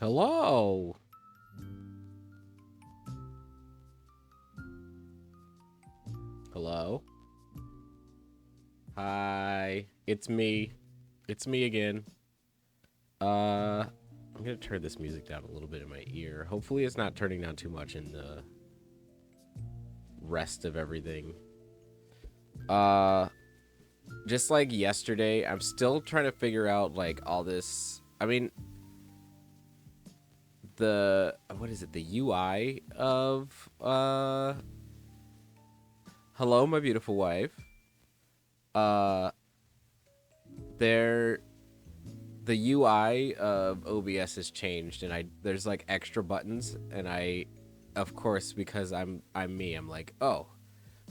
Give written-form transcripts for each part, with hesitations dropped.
Hello. Hello. Hi. It's me. It's me again. I'm gonna turn this music down a little bit in my ear. Hopefully it's not turning down too much in the rest of everything. Uh just like yesterday, I'm still trying to figure out like all this. I mean, the what is it? The UI of Hello, my beautiful wife. Uh there the UI of OBS has changed, and there's like extra buttons, and of course, because I'm me, I'm like, oh,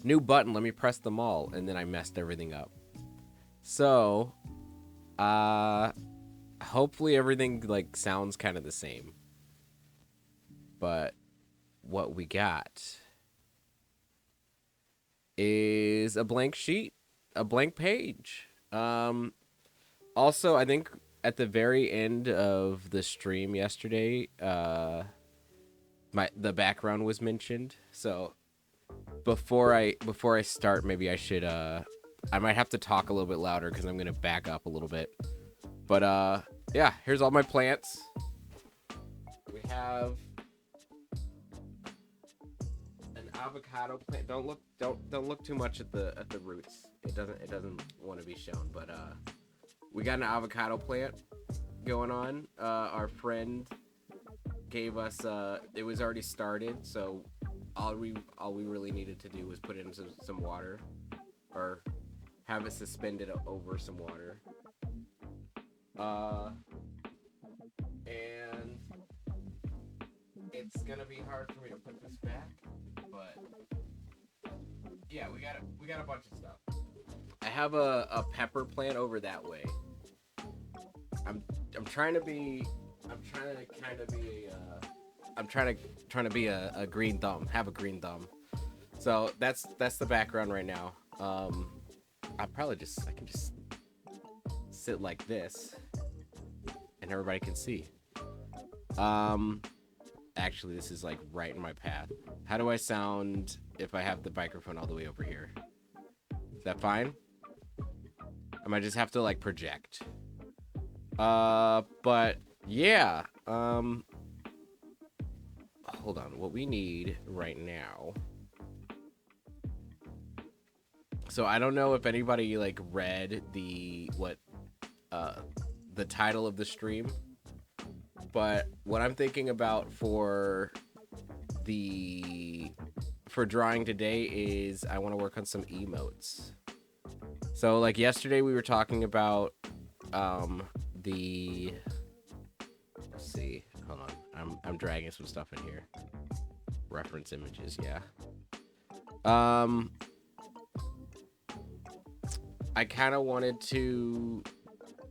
new button, let me press them all, and then I messed everything up. So, hopefully everything like sounds kind of the same. But what we got is a blank sheet, a blank page. Also, I think at the very end of the stream yesterday, the background was mentioned. So before I start, maybe I should I might have to talk a little bit louder because I'm gonna back up a little bit. But yeah, here's all my plants. We have an avocado plant. Don't look too much at the roots. It doesn't want to be shown. But we got an avocado plant going on. Our friend gave us it was already started, so all we really needed to do was put in some water, or have it suspended over some water. And it's gonna be hard for me to put this back, but yeah, we got a bunch of stuff. I have a pepper plant over that way. I'm trying to be I'm trying to be a green thumb, have a green thumb. So that's the background right now. I can just sit like this, and everybody can see. Actually, this is like right in my path. How do I sound if I have the microphone all the way over here? Is that fine? I might just have to like project. But yeah. Hold on. What we need right now. So I don't know if anybody like read the title of the stream, but what I'm thinking about for drawing today is I want to work on some emotes. So like yesterday we were talking about let's see, hold on, I'm dragging some stuff in here. Reference images, yeah. I kind of wanted to,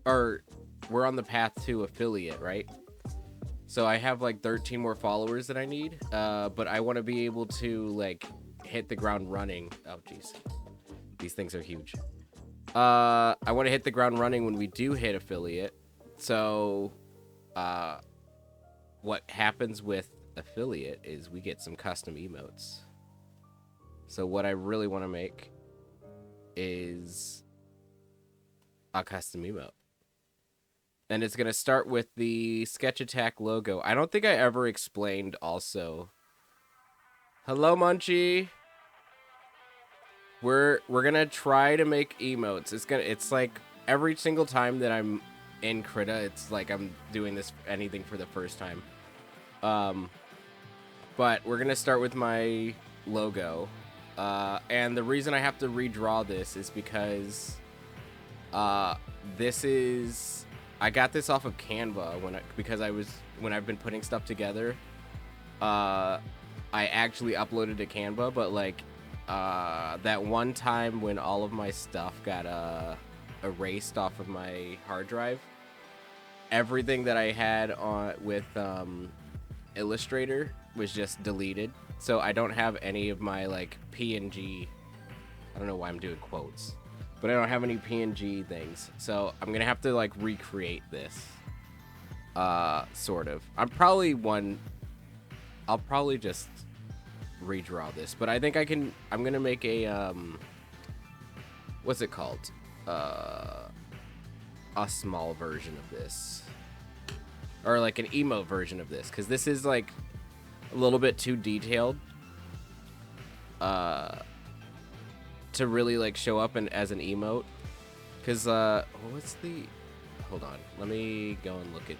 or we're on the path to affiliate, right? So I have like 13 more followers that I need, but I want to be able to like hit the ground running. Oh geez, these things are huge. I want to hit the ground running when we do hit affiliate. So what happens with affiliate is we get some custom emotes. So what I really want to make is a custom emote. And it's going to start with the Sketch Attack logo. I don't think I ever explained also. Hello, Munchie. We're going to try to make emotes. It's like every single time that I'm in Krita, it's like I'm doing anything for the first time. But we're going to start with my logo. And the reason I have to redraw this is because I got this off of Canva when I've been putting stuff together. I actually uploaded to Canva, but like that one time when all of my stuff got erased off of my hard drive, everything that I had with Illustrator was just deleted. So I don't have any of my like PNG. I don't know why I'm doing quotes, but I don't have any PNG things. So I'm gonna have to like recreate this. Sort of. I'll probably just redraw this, but I think I'm gonna make a, what's it called? A small version of this. Or like an emote version of this, because this is like a little bit too detailed to really like show up as an emote. Because what's the, hold on, let me go and look at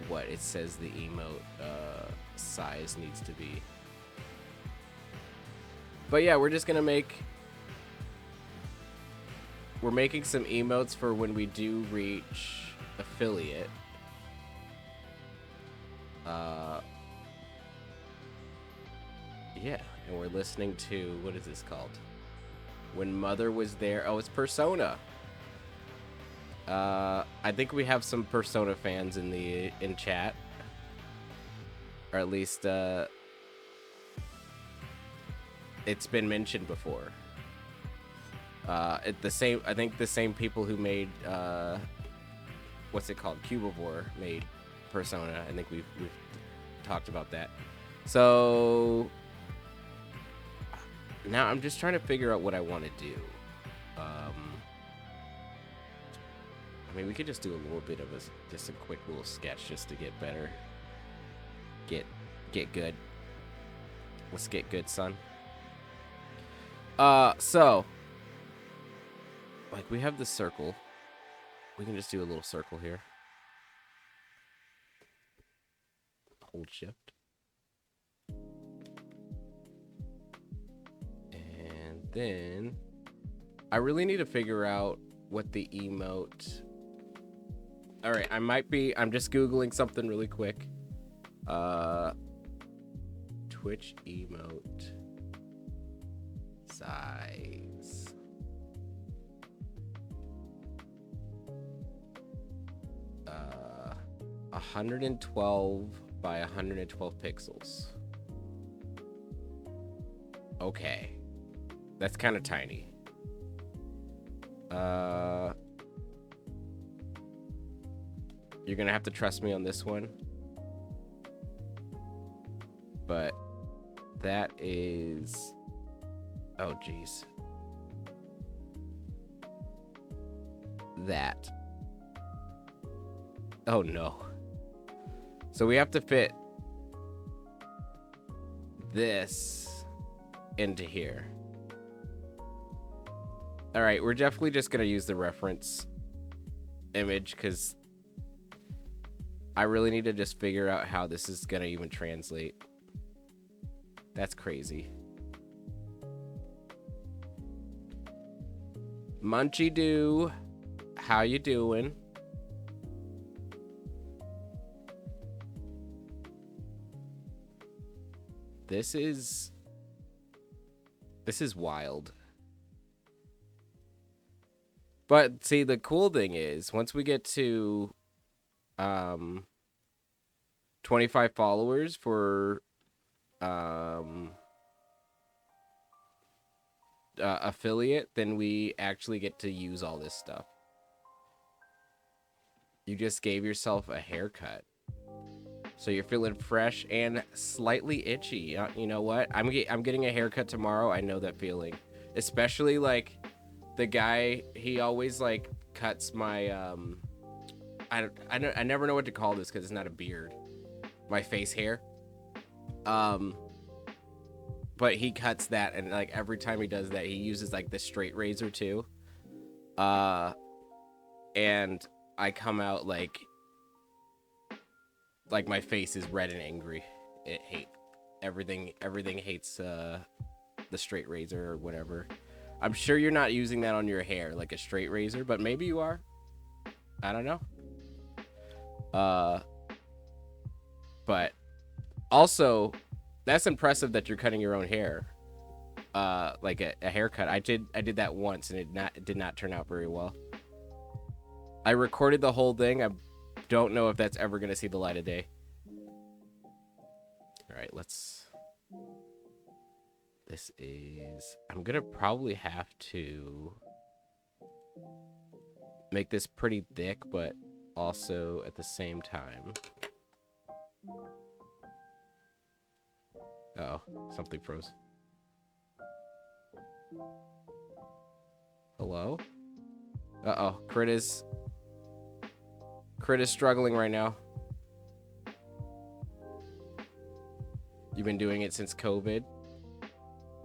what it says the emote size needs to be. But yeah, we're just gonna we're making some emotes for when we do reach affiliate. Yeah, and we're listening to, what is this called? When Mother Was There. Oh, it's Persona. I think we have some Persona fans in chat, or at least it's been mentioned before. I think the same people who made what's it called, Cubivore, made Persona. I think we've talked about that. So now I'm just trying to figure out what I want to do. I mean, we could just do a little bit of just a quick little sketch just to get better. Get good. Let's get good, son. So like we have the circle. We can just do a little circle here. Hold shift. And then I really need to figure out what the emote. All right, I'm just Googling something really quick. Twitch emote size. Uh, 112 by 112 pixels. Okay. That's kind of tiny. You're gonna have to trust me on this one. But that is, oh geez. That. Oh no. So we have to fit this into here. All right, we're definitely just gonna use the reference image because I really need to just figure out how this is gonna even translate. That's crazy. Munchy Doo, how you doing? This is wild. But see, the cool thing is once we get to 25 followers for affiliate, then we actually get to use all this stuff. You just gave yourself a haircut, so you're feeling fresh and slightly itchy. You know what? I'm getting a haircut tomorrow. I know that feeling, especially like the guy. He always like cuts my I never know what to call this because it's not a beard. My face hair. But he cuts that, and like every time he does that, he uses like the straight razor too. And I come out like my face is red and angry. It hate everything hates the straight razor or whatever. I'm sure you're not using that on your hair like a straight razor, but maybe you are. I don't know. But also that's impressive that you're cutting your own hair. Like a haircut. I did that once and it did not turn out very well. I recorded the whole thing. I don't know if that's ever going to see the light of day. All right, I'm going to probably have to make this pretty thick, but also at the same time. Uh-oh, something froze. Hello? Uh-oh, Crit is struggling right now. You've been doing it since COVID?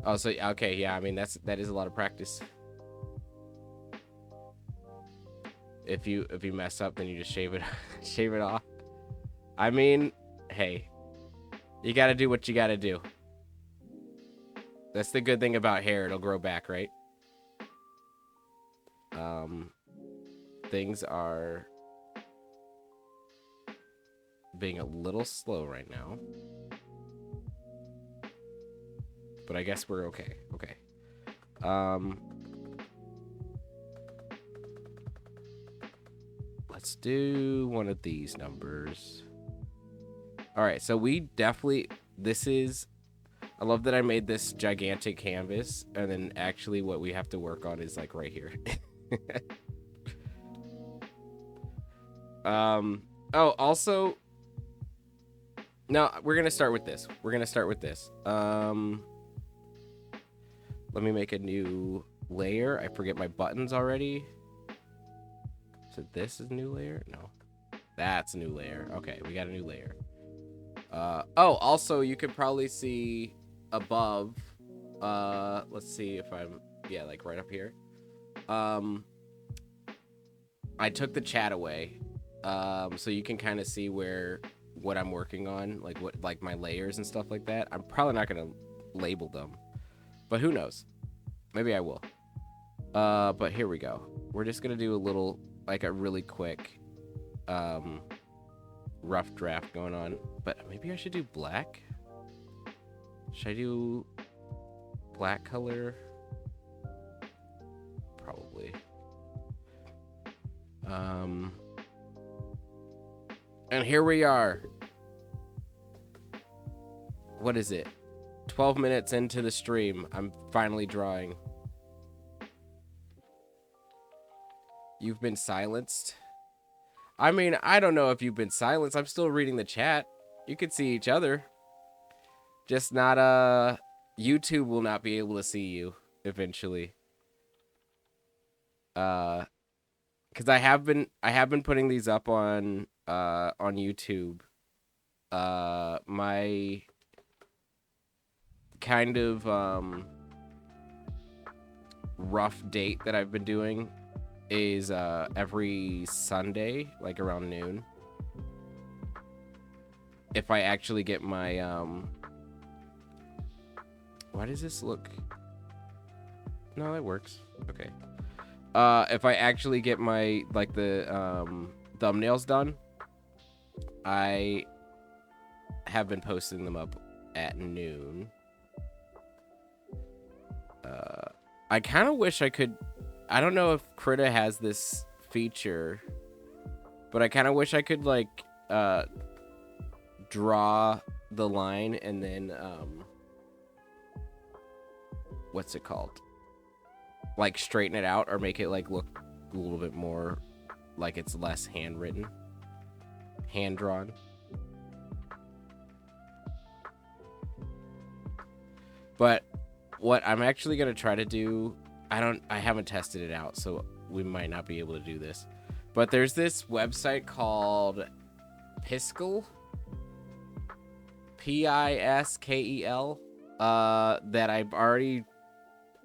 Oh, so okay, yeah, I mean that is a lot of practice. If you mess up, then you just shave it off. I mean, hey, you gotta do what you gotta do. That's the good thing about hair, it'll grow back, right? Things are being a little slow right now. But I guess we're okay. Okay. Let's do one of these numbers. All right, so we definitely, I love that I made this gigantic canvas, and then actually what we have to work on is like right here. Oh, also, no, we're gonna start with this. Let me make a new layer. I forget my buttons already. So this is new layer? No. That's a new layer. Okay, we got a new layer. Oh, also you can probably see above, let's see if I'm, yeah, like right up here. I took the chat away. So you can kind of see what I'm working on, like my layers and stuff like that. I'm probably not gonna label them, but who knows? Maybe I will. But here we go. We're just gonna do a really quick, rough draft going on. But maybe I should do black. Should I do black color? Probably. And here we are. What is it? 12 minutes into the stream. I'm finally drawing. You've been silenced? I mean, I don't know if you've been silenced. I'm still reading the chat. You can see each other. Just not, YouTube will not be able to see you eventually. Because I have been putting these up on YouTube. My kind of rough date that I've been doing is every Sunday, like around noon. If I actually get my why does this look? No, that works. Okay. If I actually get my the thumbnails done, I have been posting them up at noon. I kind of wish I could. I don't know if Krita has this feature, but I kind of wish I could draw the line and then what's it called? Like straighten it out or make it look a little bit more like it's less handwritten, hand drawn. But what I'm actually gonna try to do, I haven't tested it out, so we might not be able to do this. But there's this website called Piskel, Piskel, that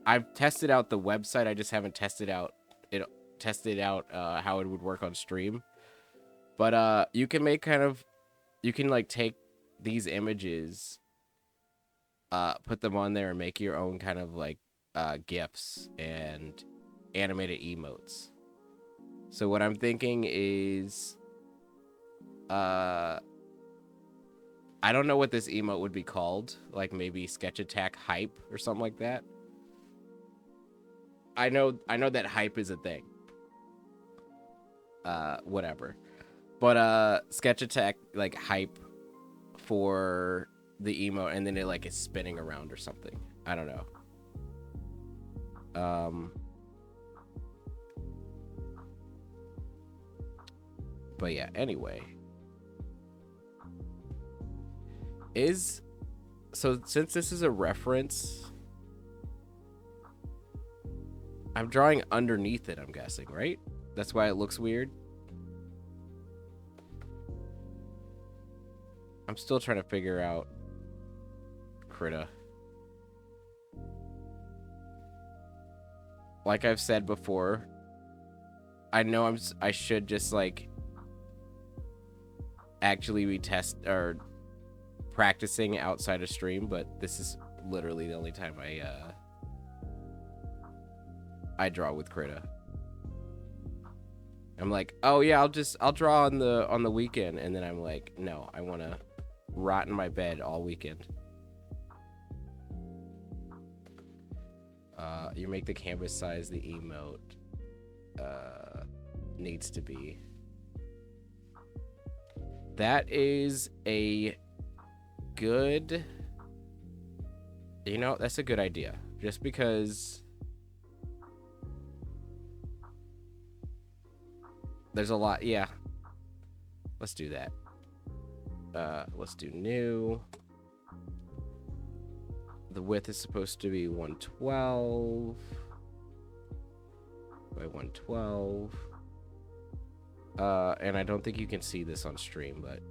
I've tested out the website. I just haven't tested out how it would work on stream. But you can take these images, put them on there and make your own kind of GIFs and animated emotes. So what I'm thinking is, I don't know what this emote would be called. Like maybe Sketch Attack Hype or something like that. I know that hype is a thing. Whatever. But Sketch Attack hype for the emote, and then it is spinning around or something. I don't know. But yeah, anyway. So since this is a reference, I'm drawing underneath it, I'm guessing, right? That's why it looks weird. I'm still trying to figure out Krita. Like I've said before, I know I should just like actually be practicing outside of stream, but this is literally the only time I draw with Krita. I'm like, oh yeah, I'll draw on the weekend, and then I'm like, no, I want to rot in my bed all weekend. You make the canvas size the emote needs to be. That is a good, that's a good idea. Just because there's a lot. Yeah, let's do that. Let's do new. The width is supposed to be 112 by 112. And I don't think you can see this on stream, but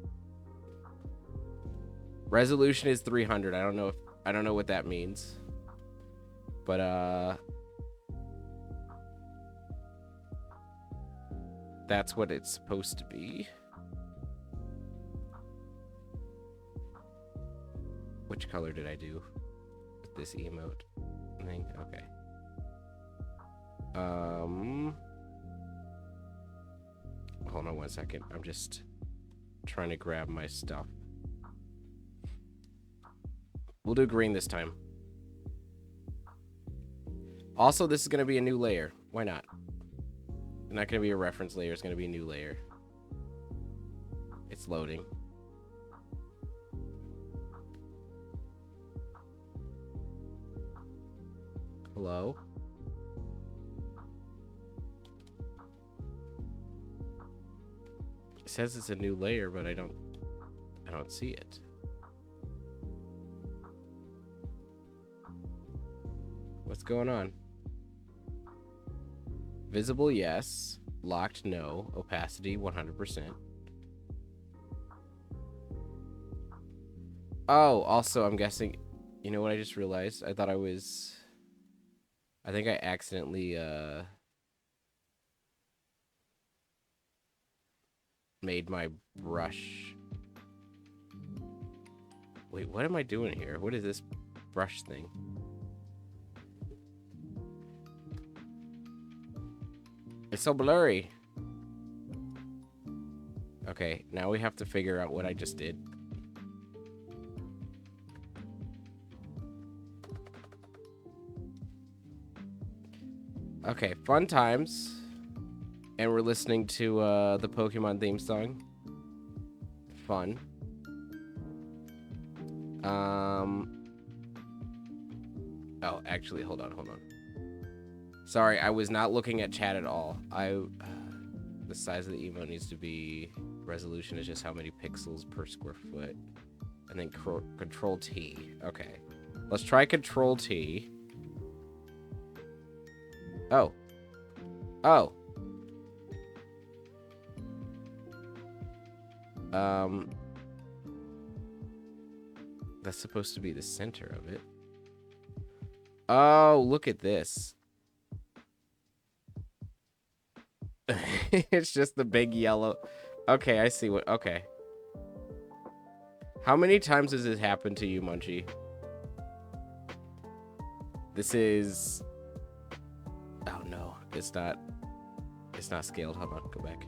resolution is 300. I don't know what that means, but that's what it's supposed to be. Which color did I do with this emote thing? Okay. Hold on one second. I'm just trying to grab my stuff. We'll do green this time. Also, this is going to be a new layer. Why not? It's not going to be a reference layer. It's going to be a new layer. It's loading. Hello? It says it's a new layer, but I don't see it. What's going on? Visible, yes. Locked, no. Opacity, 100%. Oh, also, I'm guessing... You know what I just realized? I think I accidentally, made my brush... Wait, what am I doing here? What is this brush thing? It's so blurry. Okay, now we have to figure out what I just did. Okay, fun times. And we're listening to the Pokemon theme song. Fun. Oh, actually, hold on. Sorry, I was not looking at chat at all. The size of the emote needs to be... Resolution is just how many pixels per square foot. And then Control T. Okay. Let's try Control T. Oh. Oh. That's supposed to be the center of it. Oh, look at this. It's just the big yellow. Okay, I see what... Okay. How many times has this happened to you, Munchie? This is... Oh, no. It's not scaled. Hold on. Go back.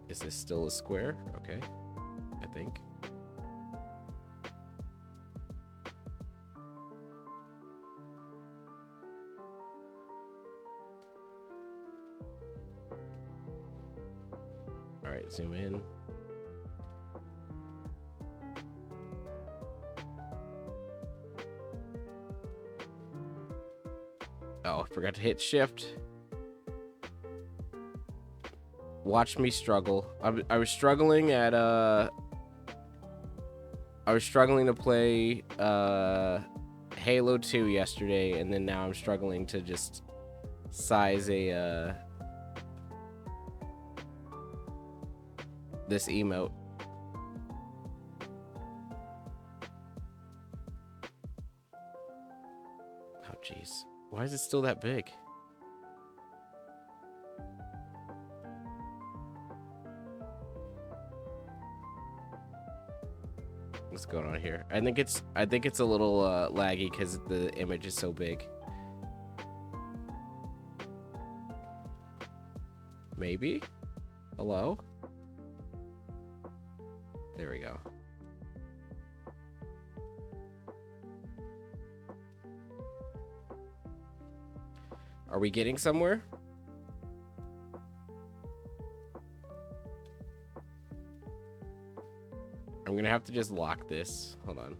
Is this still a square? Okay. I think. All right, zoom in. Oh, I forgot to hit shift. Watch me struggle. I was struggling at I was struggling to play Halo 2 yesterday, and then now I'm struggling to just size a this emote. Oh jeez. Why is it still that big? What's going on here? I think it's a little laggy because the image is so big. Maybe? Hello? There we go. Are we getting somewhere? I'm gonna have to just lock this. Hold on.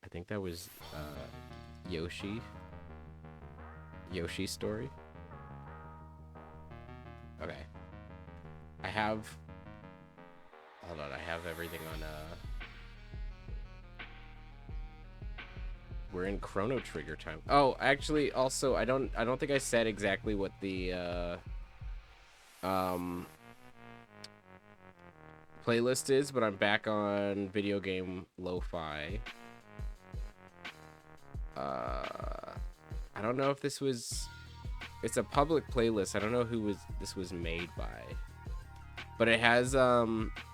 I think that was Yoshi's story. Okay. Hold on, I have everything on we're in Chrono Trigger time. Oh, actually, also, I don't think I said exactly what the playlist is, but I'm back on video game lo-fi. I don't know if this was... It's a public playlist. I don't know who this was made by. But it has,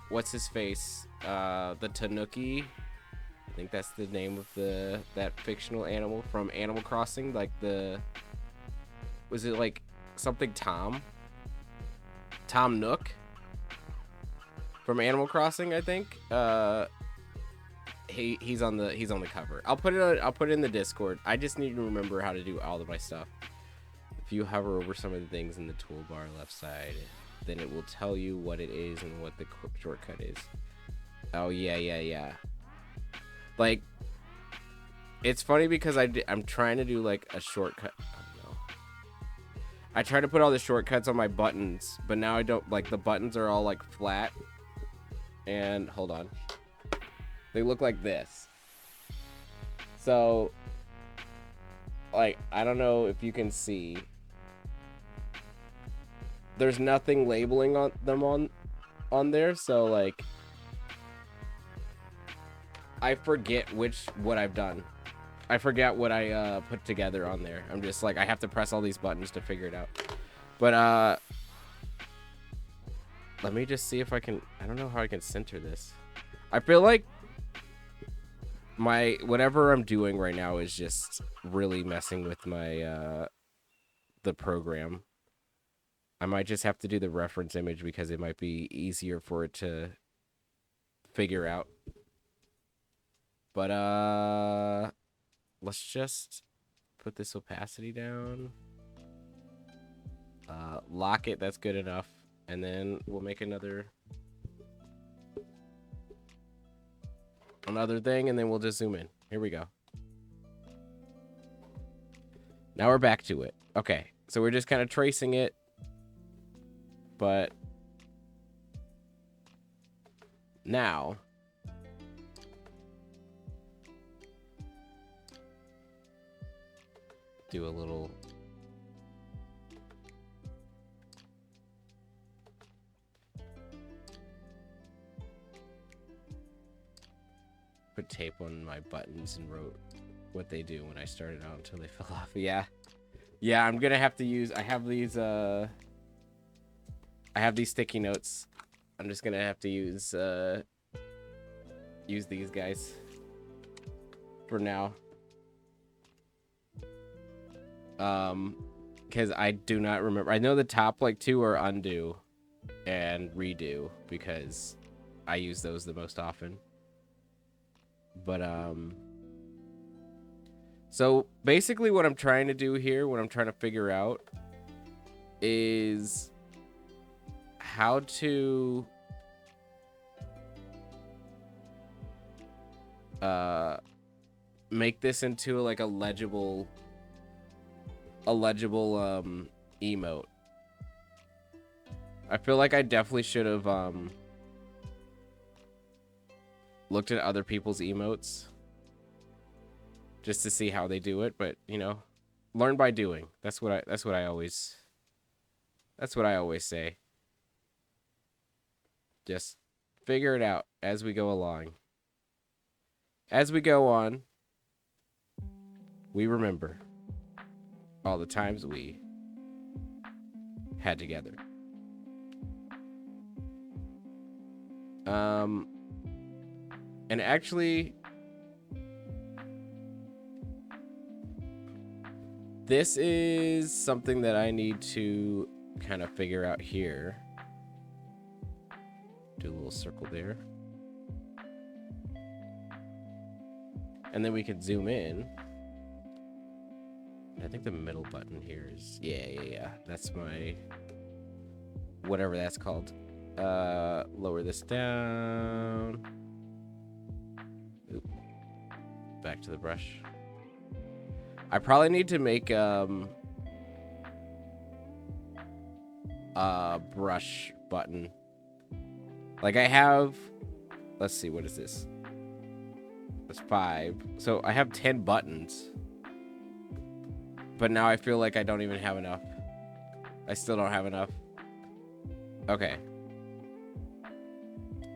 what's his face? The Tanuki. I think that's the name of that fictional animal from Animal Crossing. Like was it like something Tom? Tom Nook? From Animal Crossing, I think. He's on the cover. I'll put it in the Discord. I just need to remember how to do all of my stuff. If you hover over some of the things in the toolbar left side, then it will tell you what it is and what the shortcut is. Oh yeah. Like, it's funny because I'm trying to do like a shortcut. Oh no. I try to put all the shortcuts on my buttons, but now I don't, like, the buttons are all like flat. And hold on. They look like this. So, like, I don't know if you can see. There's nothing labeling on them on there, so like I forget what I've done. I forget what I put together on there. I'm just like, I have to press all these buttons to figure it out. But let me just see if I can. I don't know how I can center this. I feel like whatever I'm doing right now is just really messing with my the program. I might just have to do the reference image because it might be easier for it to figure out. But let's just put this opacity down. Lock it, that's good enough. And then we'll make another thing, and then we'll just zoom in. Here we go. Now we're back to it. Okay, so we're just kind of tracing it. But now do a little put tape on my buttons and wrote what they do when I started out until they fell off. Yeah, I'm gonna have to use, I have these sticky notes. I'm just gonna have to use these guys for now. Because I do not remember. I know the top like two are undo and redo because I use those the most often. But so basically what I'm trying to do here, what I'm trying to figure out is how to make this into like a legible emote. I feel like I definitely should have looked at other people's emotes just to see how they do it, but you know, learn by doing. That's what I always say. Just figure it out as we go along. As we go on, we remember all the times we had together. And actually, this is something that I need to kind of figure out here. Do a little circle there. And then we can zoom in. I think the middle button here is... Yeah. That's my... whatever that's called. Lower this down. Oop. Back to the brush. I probably need to make a brush button. Like I have... Let's see, what is this? That's 5. So I have 10 buttons. But now I feel like I don't even have enough. I still don't have enough. Okay.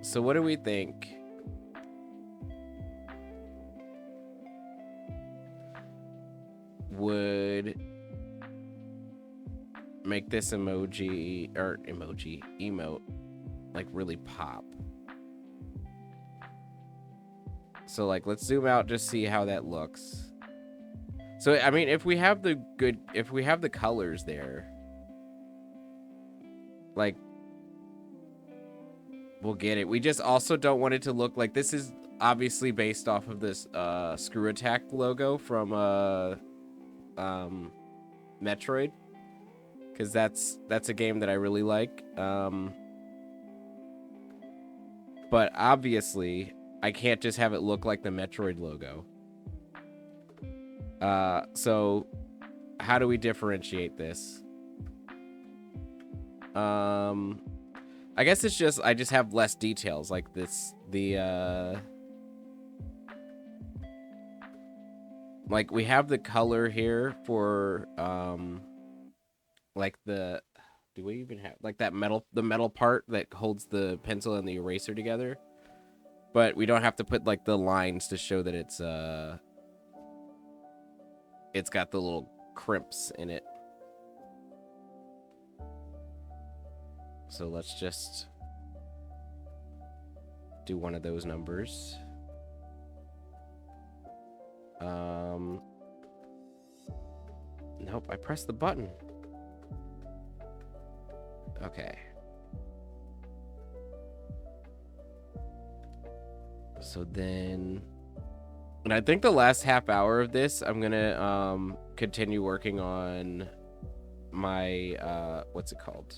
So what do we think? Would make this emote like really pop. So like let's zoom out, just see how that looks. So I mean, if we have the colors there, like we'll get it. We just also don't want it to look like this is obviously based off of this Screw Attack logo from Metroid, because that's a game that I really like. But obviously I can't just have it look like the Metroid logo. So how do we differentiate this? I guess it's just I just have less details like this. Like we have the color here for like the... Do we even have like that the metal part that holds the pencil and the eraser together? But we don't have to put like the lines to show that it's got the little crimps in it. So let's just do one of those numbers. Nope, I pressed the button. Okay. So then... And I think the last half hour of this, I'm gonna continue working on my what's it called?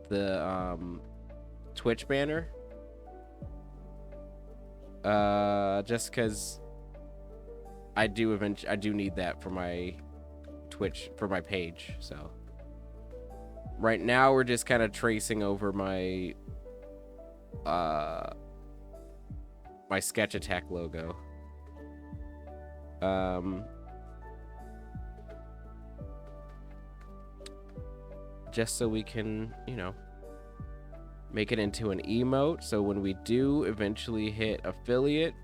The Twitch banner. Just because I do need that for my Twitch, for my page. So right now we're just kind of tracing over my my Sketch Attack logo. Just so we can, you know, make it into an emote. So when we do eventually hit affiliate,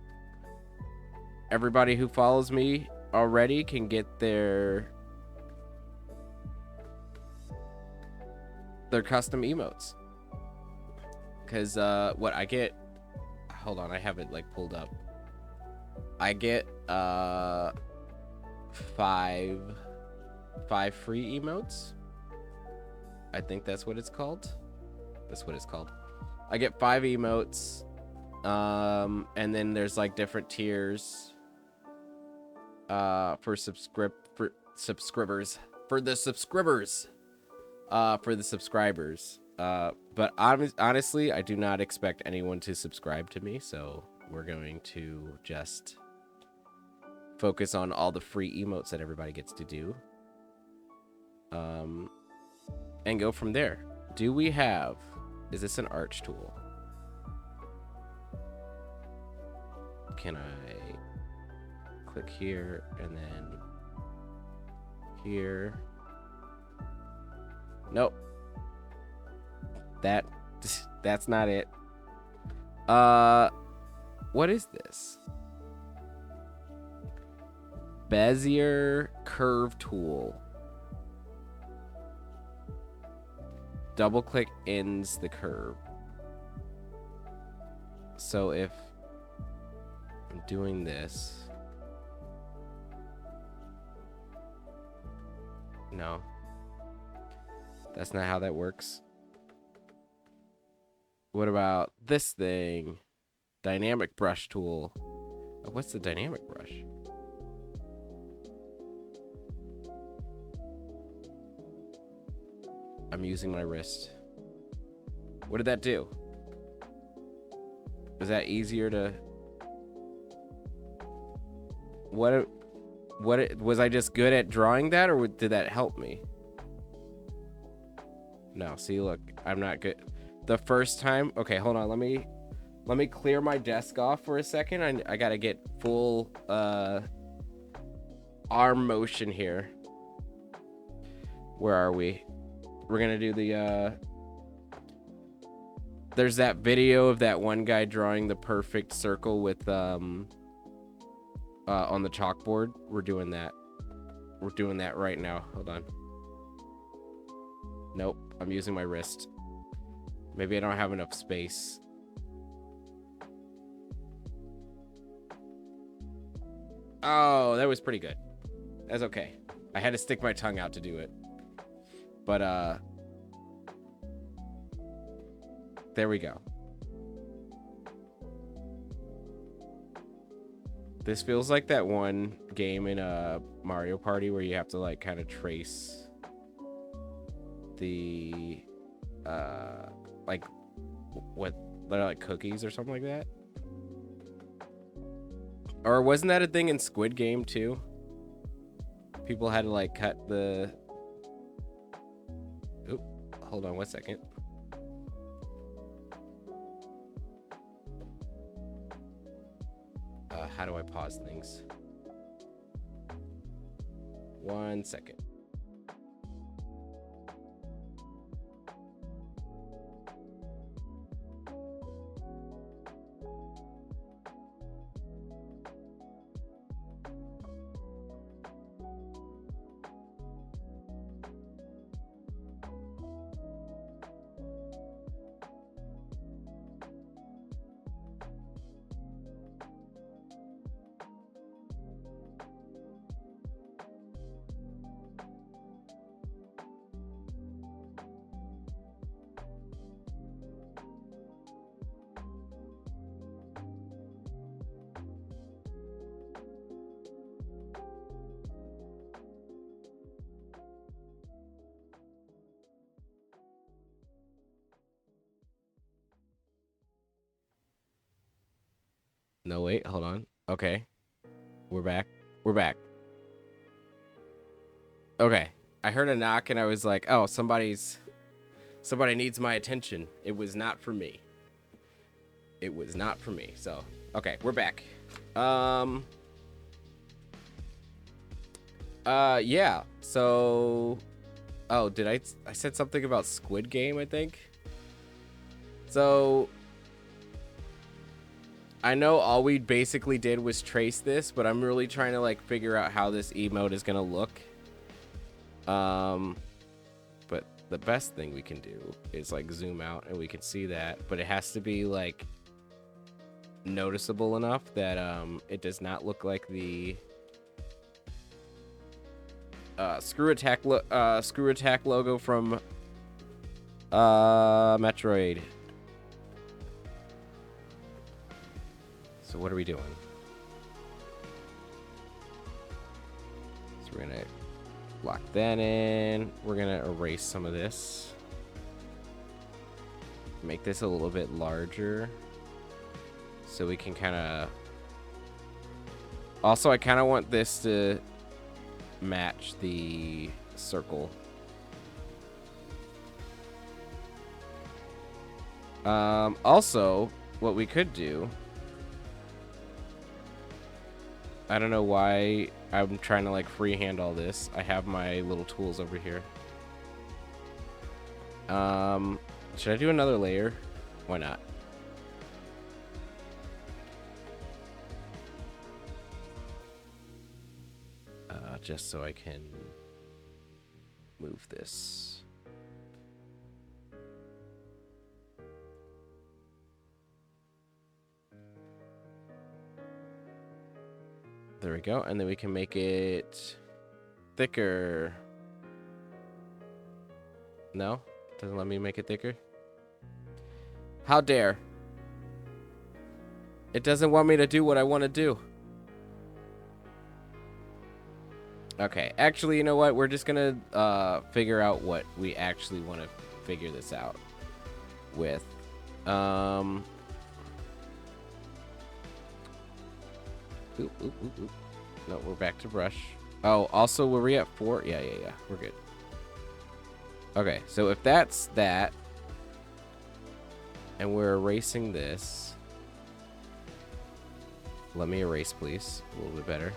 everybody who follows me already can get their custom emotes. Because what I get, hold on, I have it like pulled up. I get 5 free emotes. I think that's what it's called. That's what it's called. I get 5 emotes. And then there's like different tiers for subscribers. For the subscribers. For the subscribers. But honestly, I do not expect anyone to subscribe to me, so we're going to just focus on all the free emotes that everybody gets to do. And go from there. Do we have... Is this an arch tool? Can I click here and then here? Nope. That's not it. What is this? Bezier curve tool. Double click ends the curve. So if I'm doing this, no, that's not how that works. What about this thing? Dynamic brush tool. What's the dynamic brush? I'm using my wrist. What did that do? Was that easier to... What was I just good at drawing that, or did that help me? No, see, look, I'm not good. The first time... Okay, hold on, let me clear my desk off for a second. I gotta get full arm motion here. Where are we? We're gonna do the there's that video of that one guy drawing the perfect circle with on the chalkboard. We're doing that. We're doing that right now. Hold on. Nope, I'm using my wrist. Maybe I don't have enough space. Oh, that was pretty good. That's okay. I had to stick my tongue out to do it. But, there we go. This feels like that one game in Mario Party where you have to, like, kind of trace the, like, what, they're like cookies or something like that. Or wasn't that a thing in Squid Game, too? People had to, like, cut the... Oop, hold on one second. How do I pause things? 1 second. No, wait, hold on. Okay. We're back. We're back. Okay. I heard a knock and I was like, oh, somebody needs my attention. It was not for me. It was not for me. So, okay, we're back. Yeah. So, oh, did I said something about Squid Game, I think? So, I know all we basically did was trace this, but I'm really trying to like figure out how this emote is gonna look. But the best thing we can do is like zoom out and we can see that, but it has to be like noticeable enough that it does not look like the screw attack logo from Metroid. So what are we doing? So we're gonna Lock that in. We're gonna erase some of this. Make this a little bit larger. So we can kind of... Also, I kind of want this to match the circle. Also, what we could do... I don't know why I'm trying to like freehand all this. I have my little tools over here. Should I do another layer? Why not? Just so I can move this. There we go. And then we can make it thicker. No? Doesn't let me make it thicker? How dare? It doesn't want me to do what I want to do. Okay, actually, you know what? We're just gonna figure out what we actually want to figure this out with. Oop, oop, oop, oop. No, we're back to brush. Oh, also, were we at 4? Yeah. We're good. Okay, so if that's that, and we're erasing this, let me erase, please. A little bit better.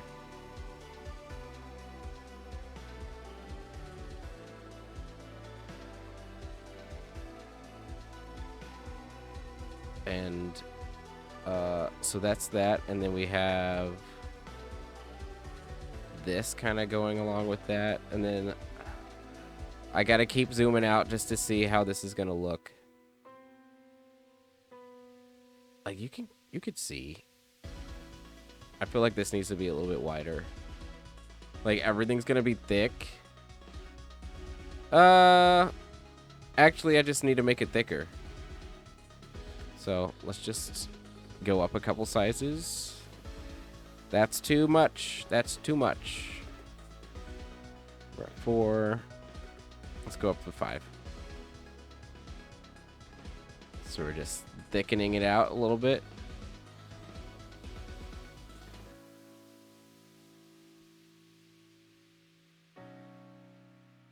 And so that's that, and then we have this kind of going along with that, and then I gotta keep zooming out just to see how this is gonna look. Like you could see. I feel like this needs to be a little bit wider. Like everything's gonna be thick. Actually, I just need to make it thicker. So let's just go up a couple sizes. That's too much. That's too much. We're at 4. Let's go up to 5. So we're just thickening it out a little bit.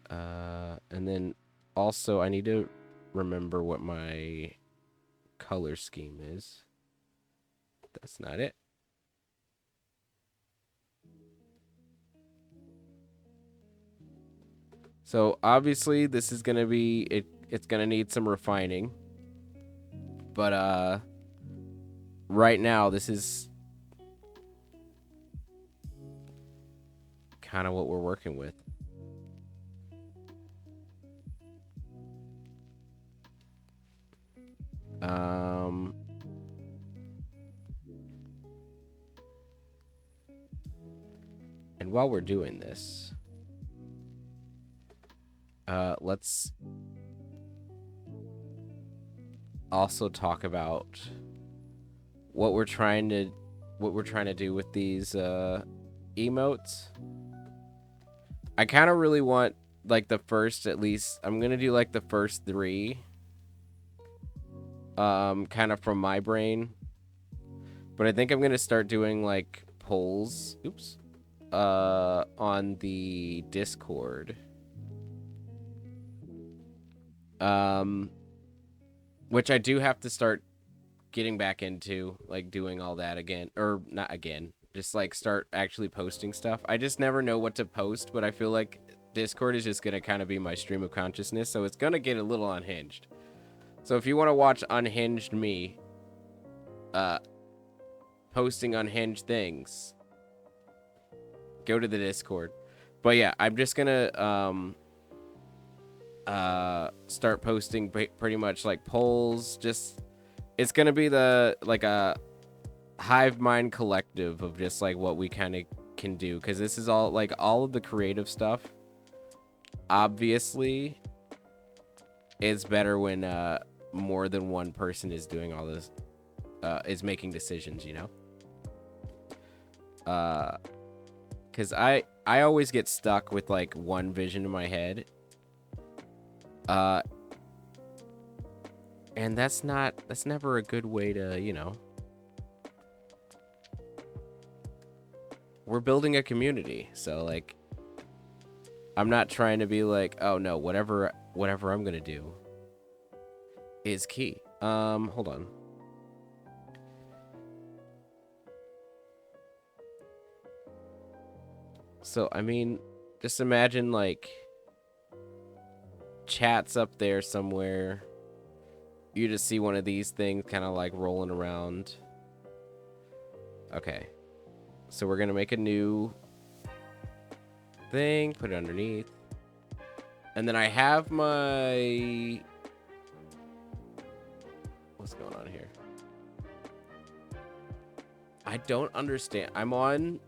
And then also I need to remember what my color scheme is. That's not it. So obviously this is gonna be it's gonna need some refining. But right now this is kind of what we're working with. And while we're doing this, let's also talk about what we're trying to do with these emotes. I kind of really want like the first, at least I'm gonna do like the first 3 kind of from my brain, but I think I'm gonna start doing like polls on the Discord, which I do have to start getting back into, like doing all that again, or not again, just like start actually posting stuff. I just never know what to post, but I feel like Discord is just gonna kind of be my stream of consciousness, so it's gonna get a little unhinged. So if you want to watch unhinged me posting unhinged things, go to the Discord. But yeah, I'm just gonna start posting pretty much like polls. Just it's gonna be the like a hive mind collective of just like what we kind of can do, because this is all like all of the creative stuff obviously is better when more than one person is doing all this, is making decisions, you know. Because I always get stuck with, like, one vision in my head. And that's never a good way to, you know. We're building a community, so, like, I'm not trying to be like, oh no, whatever I'm gonna do is key. Hold on. So, I mean, just imagine, like, chat's up there somewhere. You just see one of these things kind of, like, rolling around. Okay. So we're gonna make a new thing, put it underneath. And then I have my... What's going on here? I don't understand. I'm on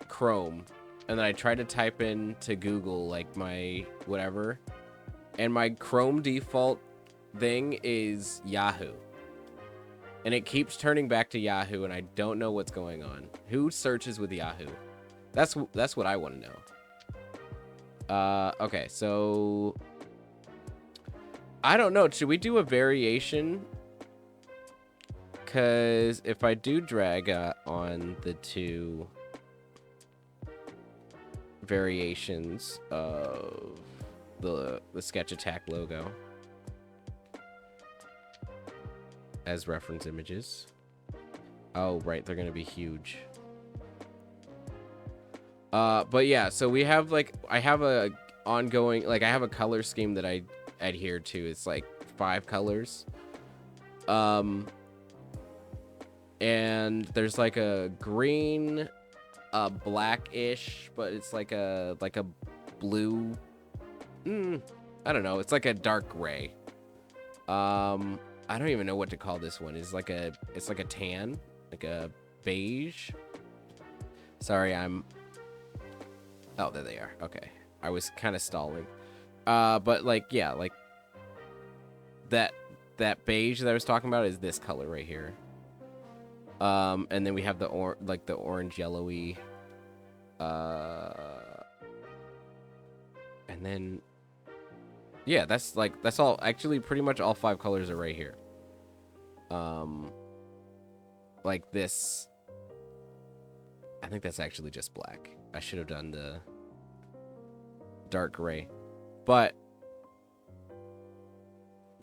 Chrome, and then I tried to type in to Google, like, my whatever, and my Chrome default thing is Yahoo. And it keeps turning back to Yahoo, and I don't know what's going on. Who searches with Yahoo? That's what I want to know. Okay, so... I don't know. Should we do a variation? Because if I do drag on the two variations of the Sketch Attack logo as reference images. Oh, right. They're going to be huge. But yeah, so we have, like, I have a ongoing, like, I have a color scheme that I adhere to. It's like 5 colors. And there's like a green, blackish, but it's like a blue. I don't know. It's like a dark gray. I don't even know what to call this one. It's like a tan, like a beige. Sorry, oh, there they are. Okay. I was kind of stalling. But like, yeah, like that beige that I was talking about is this color right here. And then we have the orange yellowy, and then, yeah, that's all. Actually, pretty much all 5 colors are right here. Like this, I think that's actually just black. I should have done the dark gray, but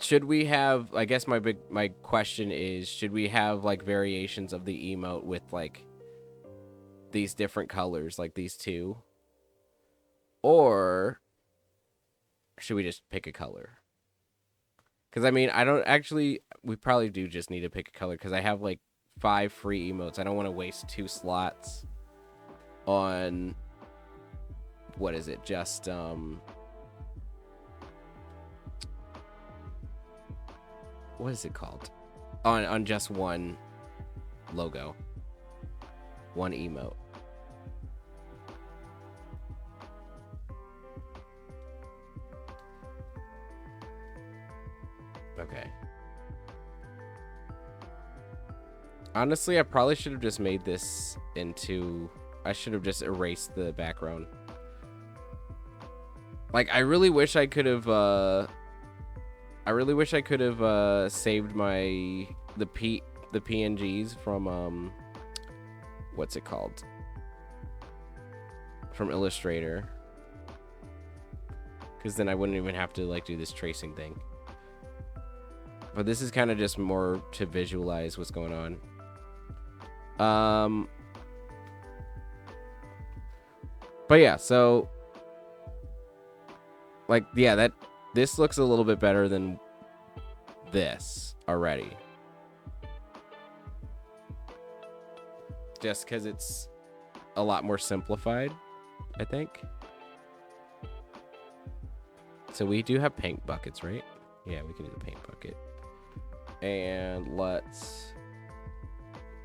should we have, I guess my question is, should we have like variations of the emote with like these different colors, like these two? Or should we just pick a color? Because I mean, we probably do just need to pick a color because I have like 5 free emotes. I don't want to waste 2 slots on, what is it? Just, what is it called? On just one logo. One emote. Okay. Honestly, I probably should have just made this into... I should have just erased the background. Like, I really wish I could have... saved the PNGs from what's it called? From Illustrator. Because then I wouldn't even have to like do this tracing thing. But this is kind of just more to visualize what's going on. But yeah, so like, yeah, this looks a little bit better than this already. Just because it's a lot more simplified, I think. So we do have paint buckets, right? Yeah, we can do the paint bucket. And let's...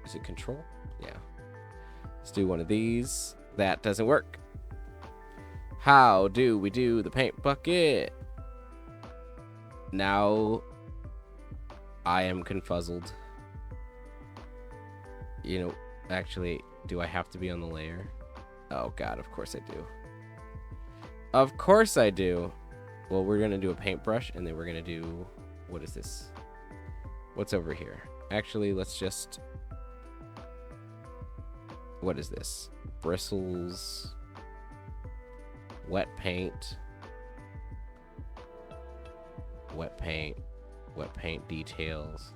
Is it control? Yeah. Let's do one of these. That doesn't work. How do we do the paint bucket? Now I am confuzzled. You know, actually, do I have to be on the layer? Oh god, of course I do. Of course I do. Well, we're gonna do a paintbrush, and then we're gonna do... What is this? What's over here? Actually, let's just... What is this? Bristles. Wet paint. Wet paint. Wet paint details.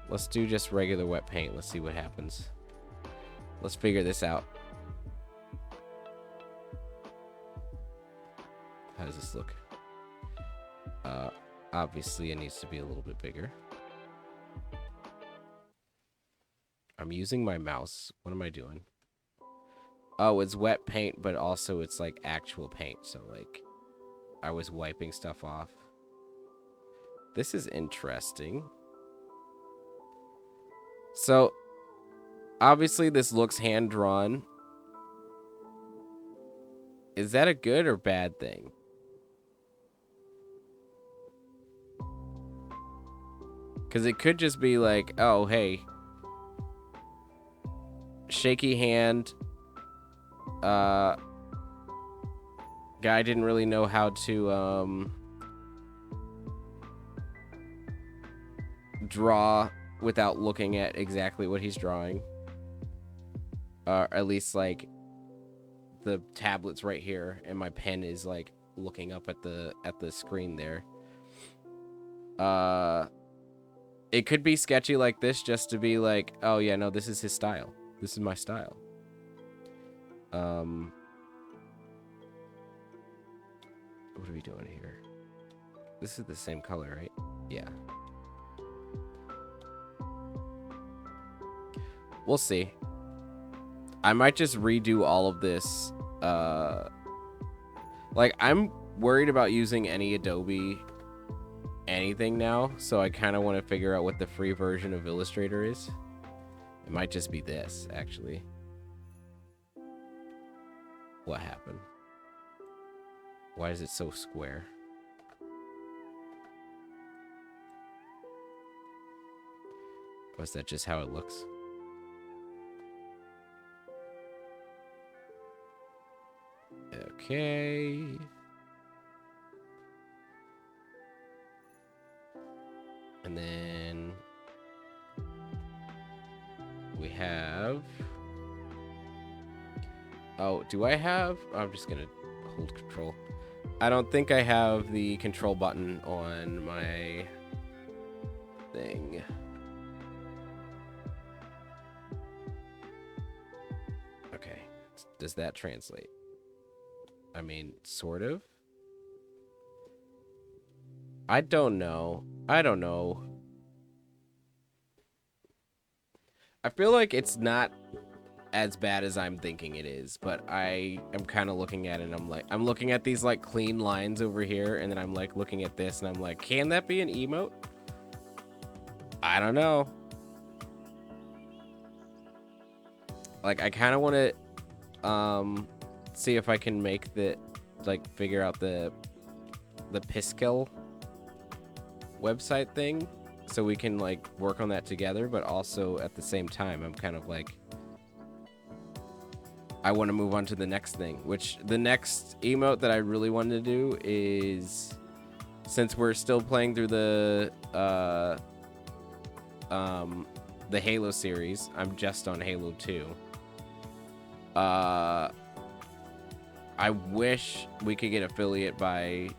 Let's do just regular wet paint. Let's see what happens. Let's figure this out. How does this look? Obviously it needs to be a little bit bigger. I'm using my mouse. What am I doing? Oh, it's wet paint, but also it's like actual paint. So like I was wiping stuff off. This is interesting. So obviously this looks hand-drawn. Is that a good or bad thing? Because it could just be like, oh, hey, shaky hand. Guy didn't really know how to draw without looking at exactly what he's drawing. At least like the tablet's right here, and my pen is like looking up at the screen there. It could be sketchy like this just to be like, oh yeah, no, this is his style. This is my style. What are we doing here? This is the same color, right? Yeah. We'll see. I might just redo all of this. Like, I'm worried about using any Adobe anything now, so I kind of want to figure out what the free version of Illustrator is. It might just be this, actually. What happened? Why is it so square? Was that just how it looks? Okay. And then we have... Oh, do I have... I'm just gonna hold control. I don't think I have the control button on my thing. Okay. Does that translate? I mean, sort of. I don't know. I don't know. I feel like it's not as bad as I'm thinking it is, but I am kind of looking at it and I'm like, I'm looking at these like clean lines over here, and then I'm like looking at this and I'm like, can that be an emote? I don't know. Like, I kind of want to see if I can make the, like, figure out the Piskel website thing, so we can like work on that together, but also at the same time I'm kind of like, I want to move on to the next thing, which the next emote that I really wanted to do is, since we're still playing through the Halo series, I'm just on Halo 2. I wish we could get affiliate by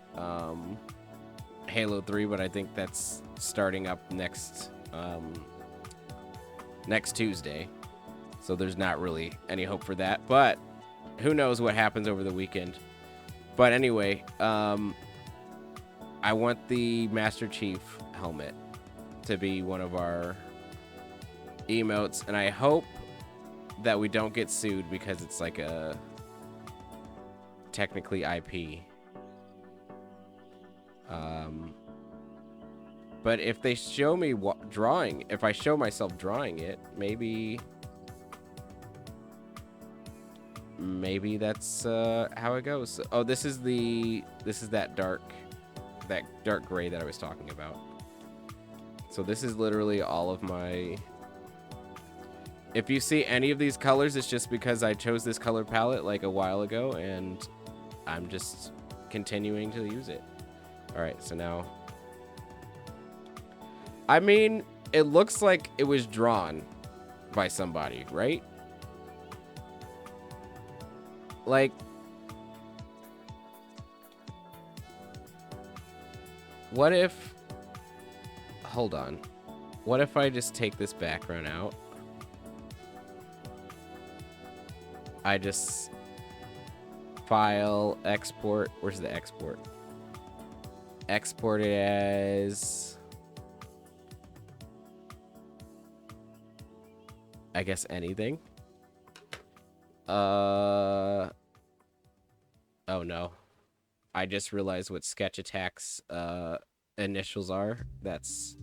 Halo 3, but I think that's starting up next Tuesday. So there's not really any hope for that, but who knows what happens over the weekend. But anyway, I want the Master Chief helmet to be one of our emotes, and I hope that we don't get sued because it's like a technically IP. But if they show me drawing, if I show myself drawing it, maybe that's how it goes. Oh, this is that dark gray that I was talking about. So this is literally all of my If you see any of these colors, it's just because I chose this color palette like a while ago, and I'm just continuing to use it. All right, so now, I mean, it looks like it was drawn by somebody, right? Like, what if, hold on. What if I just take this background out? I just file, export. Where's the export? Export it as, I guess, anything. Oh no. I just realized what Sketch Attack's initials are. That's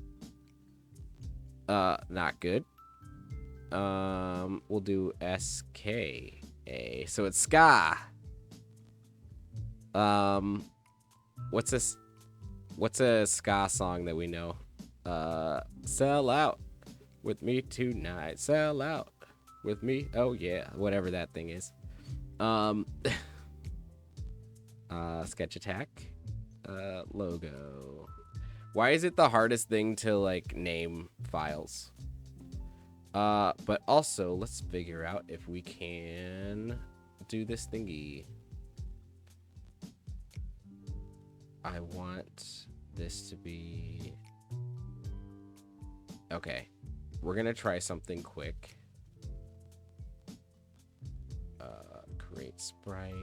not good. We'll do SKA. So it's ska. What's this? What's a ska song that we know? Sell out with me tonight. Sell out with me. Oh yeah, whatever that thing is. Sketch Attack. Logo. Why is it the hardest thing to like name files? But also let's figure out if we can do this thingy. I want this to be okay. We're gonna try something quick. Create sprite.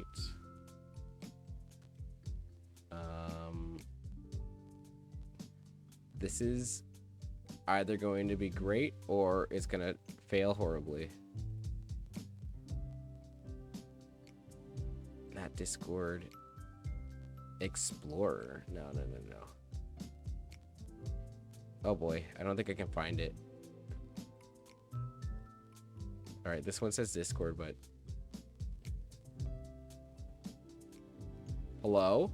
This is either going to be great or it's gonna fail horribly. Not Discord. Explorer. No. Oh boy, I don't think I can find it. Alright, this one says Discord, but... Hello?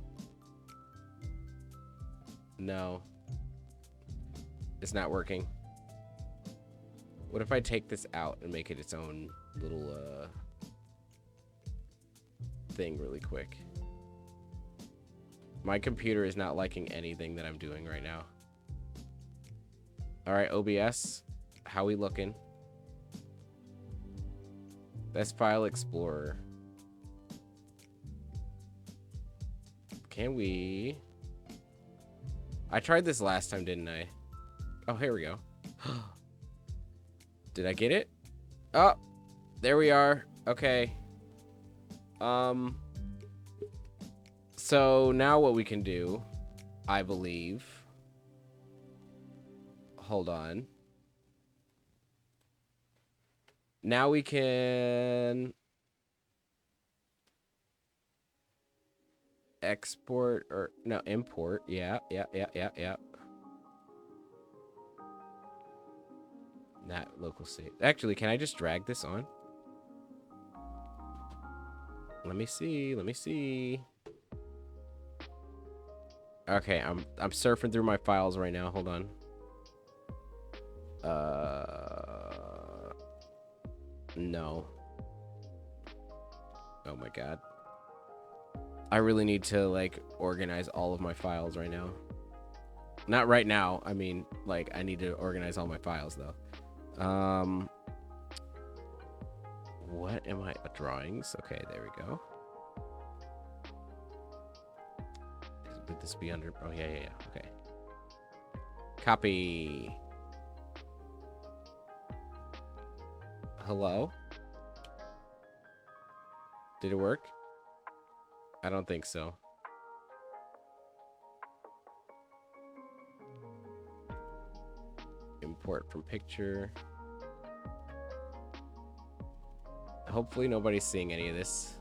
No. It's not working. What if I take this out and make it its own little thing really quick? My computer is not liking anything that I'm doing right now. All right, OBS, how we looking? Best File Explorer. Can we... I tried this last time, didn't I? Oh, here we go. Did I get it? Oh, there we are. Okay. So now what we can do, I believe. Hold on. Now we can export or no, import. Yeah. Not local save. Actually, can I just drag this on? Let me see. Okay, I'm surfing through my files right now. Hold on. No. Oh my god. I really need to like organize all of my files right now. Not right now. I mean, like I need to organize all my files though. What am I? Drawings. Okay, there we go. Would this be under? Oh yeah. Okay. Copy. Hello? Did it work? I don't think so. Import from picture. Hopefully nobody's seeing any of this.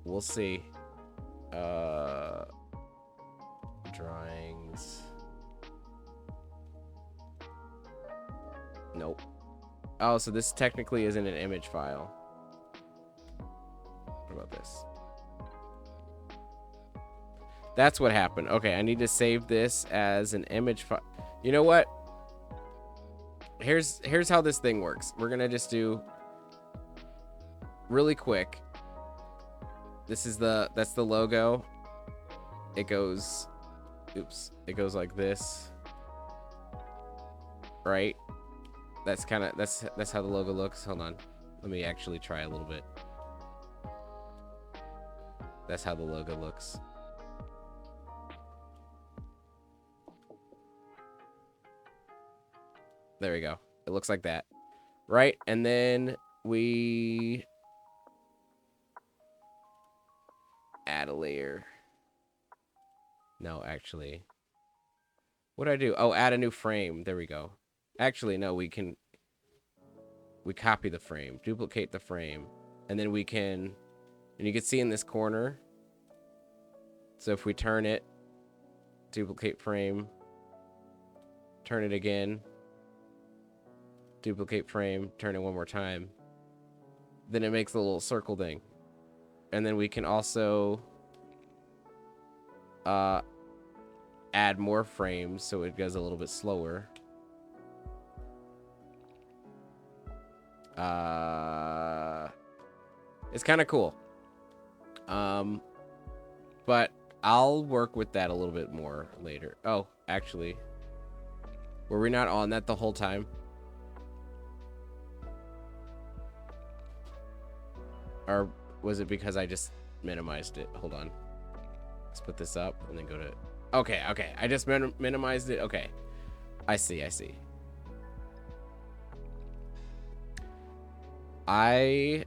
We'll see. Drawings. Nope. Oh, so this technically isn't an image file. What about this? That's what happened. Okay, I need to save this as an image file. You know what? here's how this thing works. We're gonna just do really quick. That's the logo. It goes, oops, it goes like this, right? That's how the logo looks. Hold on, let me actually try a little bit. That's how the logo looks. There we go. It looks like that, right? And then we add a layer. No, actually, what do I do? Oh, add a new frame. There we go. Actually, no, we copy the frame, duplicate the frame, and then we can, and you can see in this corner. So if we turn it, duplicate frame, turn it again, duplicate frame, turn it one more time, then it makes a little circle thing. And then we can also add more frames so it goes a little bit slower. It's kind of cool. But I'll work with that a little bit more later. Oh, actually, were we not on that the whole time? Or was it because I just minimized it? Hold on. Let's put this up and then go to... Okay. I just minimized it. Okay. I see. I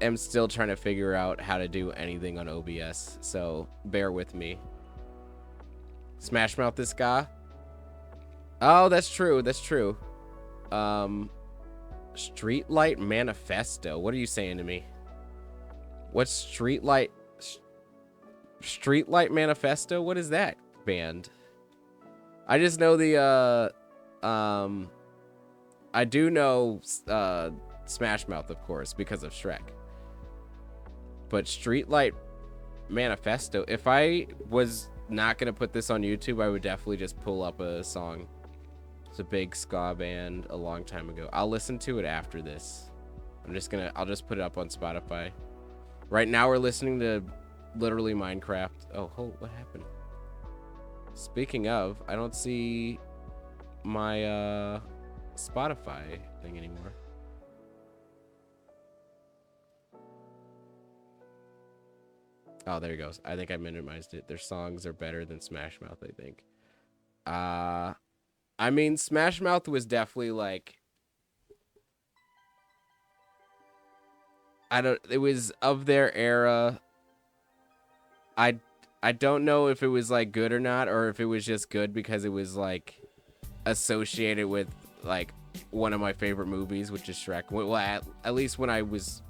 am still trying to figure out how to do anything on OBS, so bear with me. Smash Mouth this guy. Oh, that's true. Streetlight Manifesto. What are you saying to me? What's Streetlight Manifesto? What is that band? I just know the I do know Smash Mouth, of course, because of Shrek. But Streetlight Manifesto, if I was not gonna put this on YouTube, I would definitely just pull up a song. It's a big ska band a long time ago. I'll listen to it after this. I'll just put it up on Spotify. Right now we're listening to literally Minecraft. Oh, what happened? Speaking of, I don't see my Spotify thing anymore. Oh, there it goes. I think I minimized it. Their songs are better than Smash Mouth, I think. I mean, Smash Mouth was definitely like, it was of their era. I don't know if it was like good or not, or if it was just good because it was like associated with like one of my favorite movies, which is Shrek. Well, at least when I was...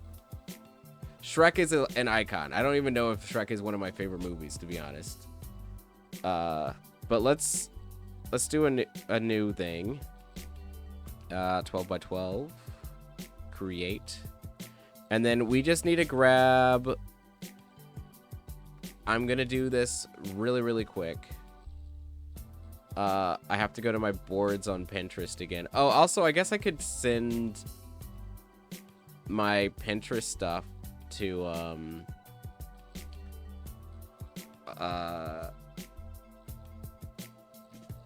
Shrek is an icon. I don't even know if Shrek is one of my favorite movies, to be honest. But let's do a new thing. 12 by 12. Create. And then we just need to grab... I'm gonna do this really quick. I have to go to my boards on Pinterest again. Oh, also, I guess I could send my Pinterest stuff to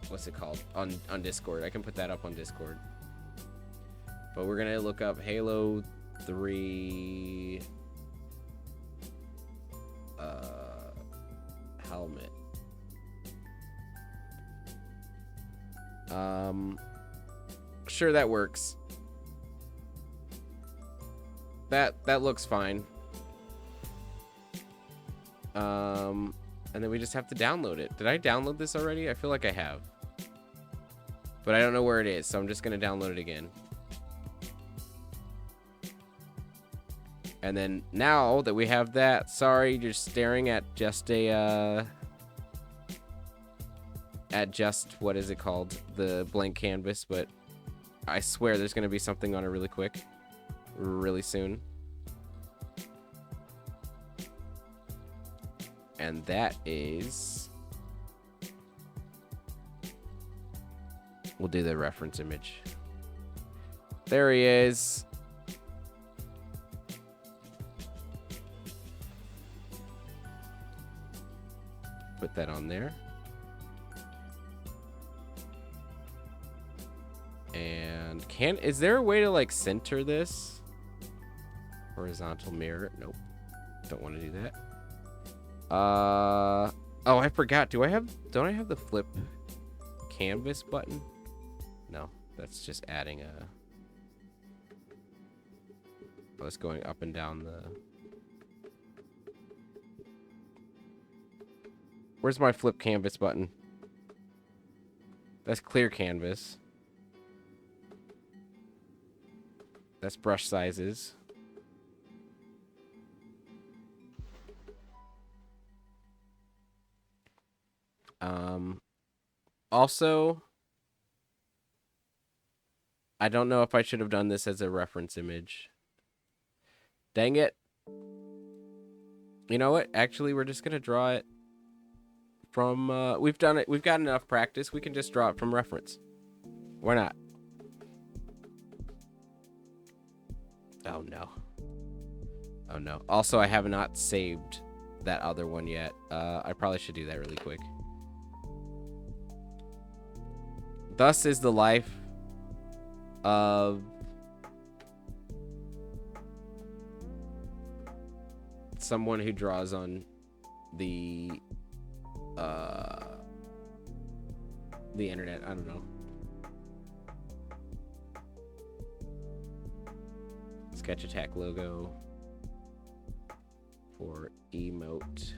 what's it called, on Discord. I can put that up on Discord. But we're gonna look up Halo 3 helmet. Sure, that works. That looks fine. And then we just have to download it. Did I download this already? I feel like I have. But I don't know where it is, so I'm just gonna download it again. And then now that we have that, sorry, you're staring at just a what is it called? The blank canvas, but I swear there's gonna be something on it really quick. Really soon. And that is We'll do the reference image. There he is. Put that on there. And is there a way to like center this? Horizontal mirror. Nope. Don't want to do that. Oh, I forgot. Don't I have the flip canvas button? No, that's just adding a. Oh, it's going up and down the. Where's my flip canvas button? That's clear canvas. That's brush sizes. Also, I don't know if I should have done this as a reference image. Dang it. You know what? Actually, we're just going to draw it from, we've done it. We've got enough practice. We can just draw it from reference. Why not? Oh, no. Oh, no. Also, I have not saved that other one yet. I probably should do that really quick. Thus is the life of someone who draws on the internet. I don't know. Sketch Attack logo for emote.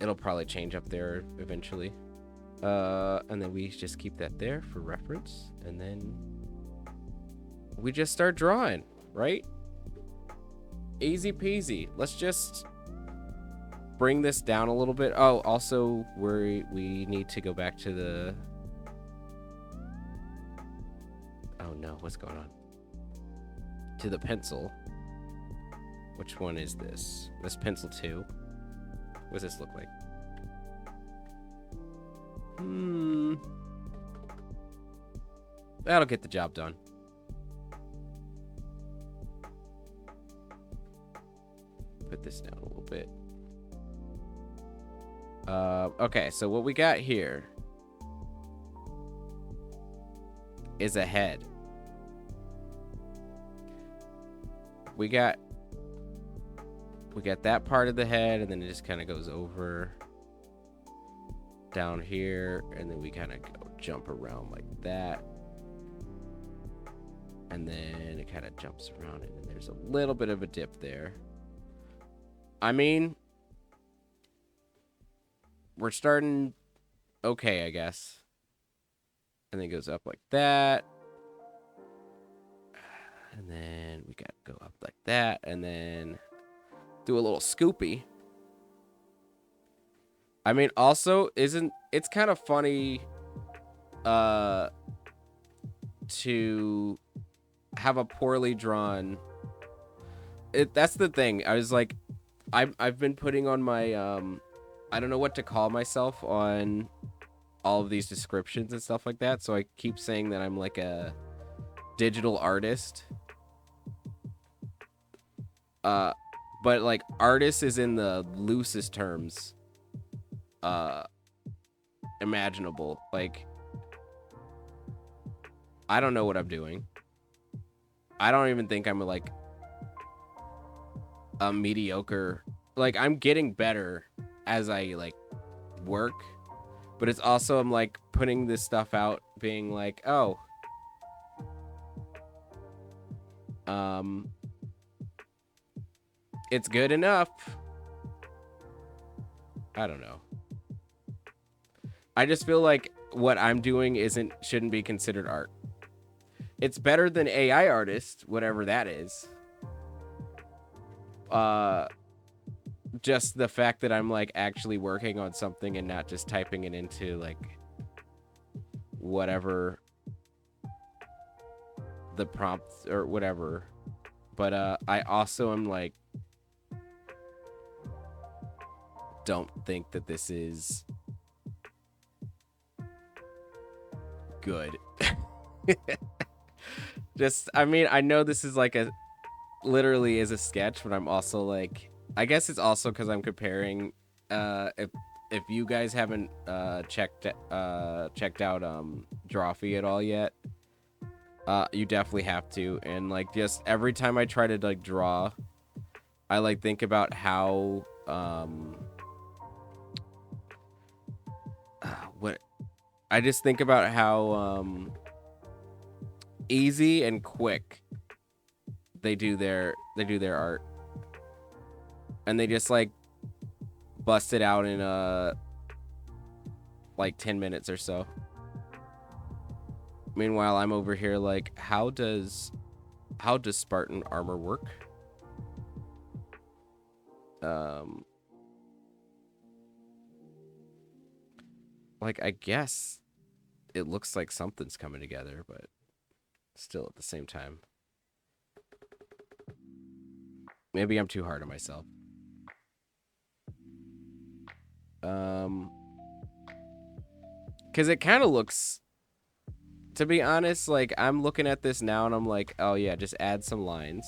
It'll probably change up there eventually. And then we just keep that there for reference. And then we just start drawing, right? Easy peasy. Let's just bring this down a little bit. Oh, also we need to go back to the. Oh no, what's going on? To the pencil. Which one is this? This pencil 2. What does this look like? That'll get the job done. Put this down a little bit. Okay, so what we got here is a head. We got that part of the head, and then it just kind of goes over down here, and then we kind of go jump around like that, and then it kind of jumps around, and then there's a little bit of a dip there. I mean, we're starting okay, I guess. And then it goes up like that, and then we got to go up like that, and then do a little scoopy. I mean, also, it's kind of funny to have a poorly drawn. That's the thing. I was like, I've been putting on my I don't know what to call myself on all of these descriptions and stuff like that. So I keep saying that I'm like a digital artist. But like artist is in the loosest terms imaginable. Like, I don't know what I'm doing. I don't even think I'm like a mediocre. Like, I'm getting better as I like work, but it's also I'm like putting this stuff out being like, oh, it's good enough. I don't know. I just feel like what I'm doing shouldn't be considered art. It's better than AI artist, whatever that is. Just the fact that I'm like actually working on something and not just typing it into like whatever the prompt or whatever. But I also am like don't think that this is good. I mean, I know this is like literally is a sketch, but I'm also like, I guess it's also because I'm comparing. If you guys haven't checked out Drawfee at all yet, you definitely have to. And like, just every time I try to like draw, I like think about how I just think about how easy and quick they do their art, and they just like bust it out in like 10 minutes or so. Meanwhile, I'm over here like, how does Spartan armor work? Like, I guess it looks like something's coming together, but still at the same time, maybe I'm too hard on myself. Because it kind of looks, to be honest, like, I'm looking at this now and I'm like, oh yeah, just add some lines.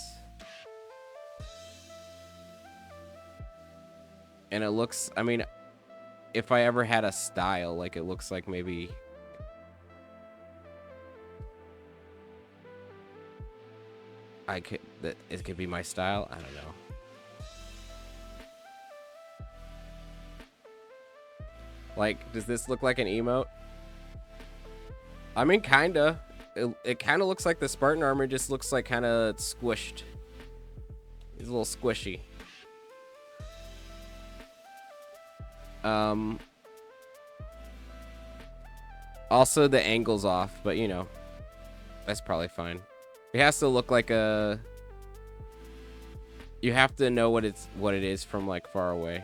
And it looks, I mean, if I ever had a style, like, it looks like maybe it could be my style. I don't know. Like, does this look like an emote? I mean, kinda. It kind of looks like the Spartan armor, just looks like kind of squished. It's a little squishy. Also, the angle's off, but you know, that's probably fine. It has to look like a. You have to know what it is from like far away.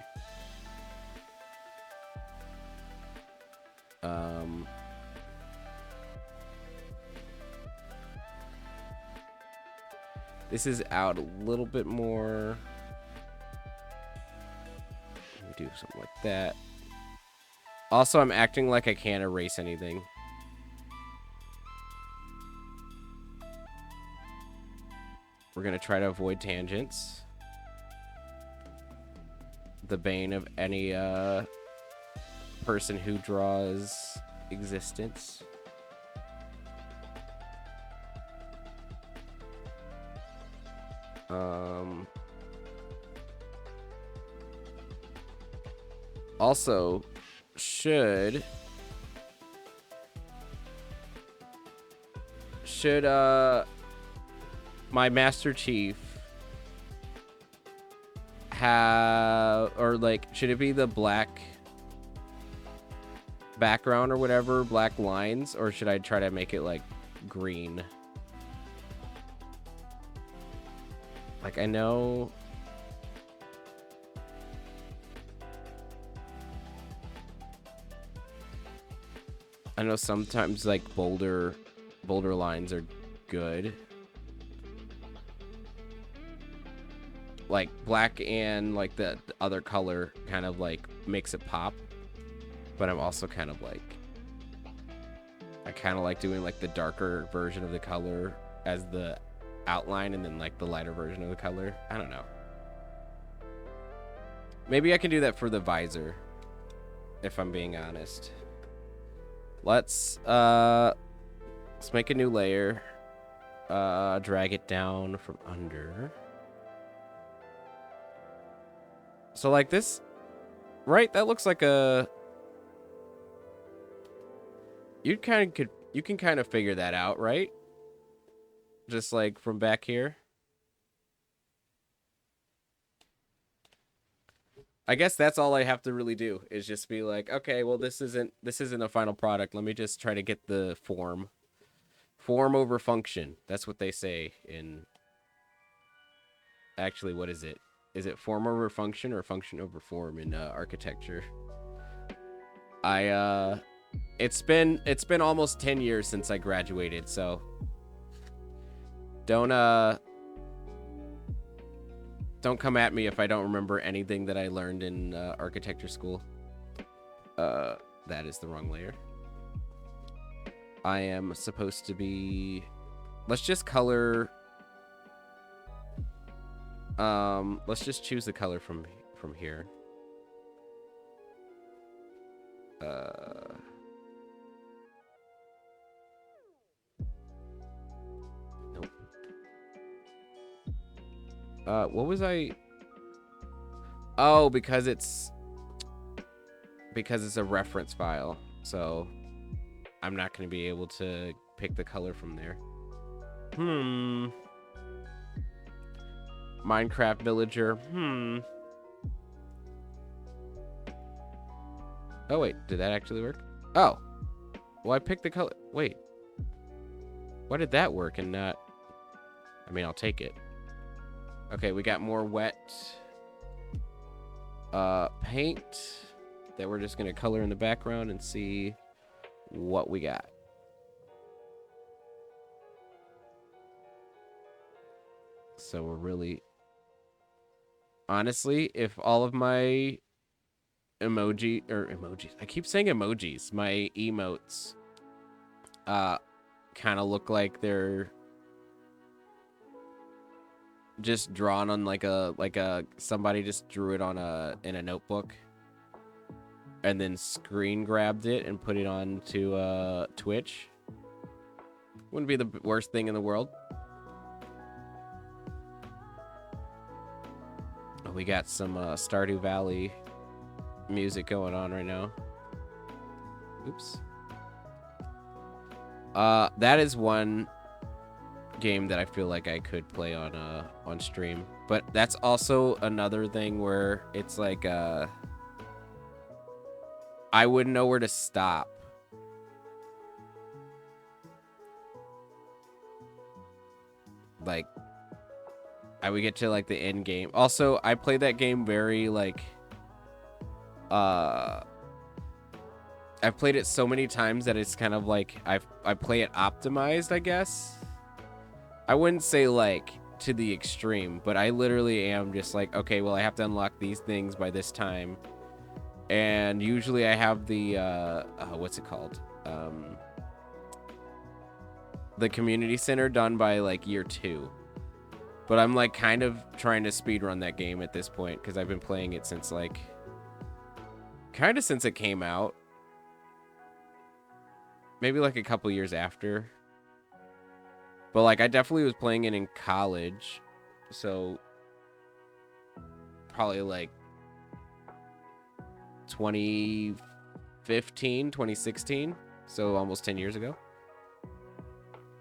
This is out a little bit more. Let me do something like that. Also, I'm acting like I can't erase anything. We're gonna try to avoid tangents. The bane of any person who draws existence. Also, should my Master Chief have, or like, should it be the black background or whatever, black lines, or should I try to make it like green? Like, I know sometimes like bolder lines are good. Like black and like the other color kind of like makes it pop. But I'm also kind of like, I kind of like doing like the darker version of the color as the outline and then like the lighter version of the color. I don't know. Maybe I can do that for the visor, if I'm being honest. Let's make a new layer. Drag it down from under. So like this, right? That looks like a. You can kind of figure that out, right? Just like from back here. I guess that's all I have to really do is just be like, okay, well, this isn't a final product. Let me just try to get the form over function. That's what they say in. Actually, what is it? Is it form over function or function over form in architecture? It's been almost 10 years since I graduated, so don't Don't come at me if I don't remember anything that I learned in architecture school. That is the wrong layer. I am supposed to be... Let's just color... let's just choose the color from here. Nope. What was I... Oh, because it's a reference file, so I'm not going to be able to pick the color from there. Minecraft villager. Oh, wait. Did that actually work? Oh. Well, I picked the color. Wait. Why did that work and not... I mean, I'll take it. Okay, we got more wet paint that we're just going to color in the background and see what we got. So we're really... Honestly, if all of my emojis, I keep saying emojis, my emotes kind of look like they're just drawn on like a somebody just drew it on in a notebook and then screen grabbed it and put it onto Twitch. Wouldn't be the worst thing in the world. We got some Stardew Valley music going on right now. Oops. That is one game that I feel like I could play on stream, but that's also another thing where it's like I wouldn't know where to stop. Like, I would get to like the end game. Also, I played that game very like I've played it so many times that it's kind of like I play it optimized, I guess. I wouldn't say like to the extreme, but I literally am just like, okay, well, I have to unlock these things by this time. And usually I have the what's it called? The community center done by like year 2. But I'm like kind of trying to speedrun that game at this point because I've been playing it since like kind of since it came out. Maybe like a couple years after. But like I definitely was playing it in college. So probably like 2015, 2016. So almost 10 years ago.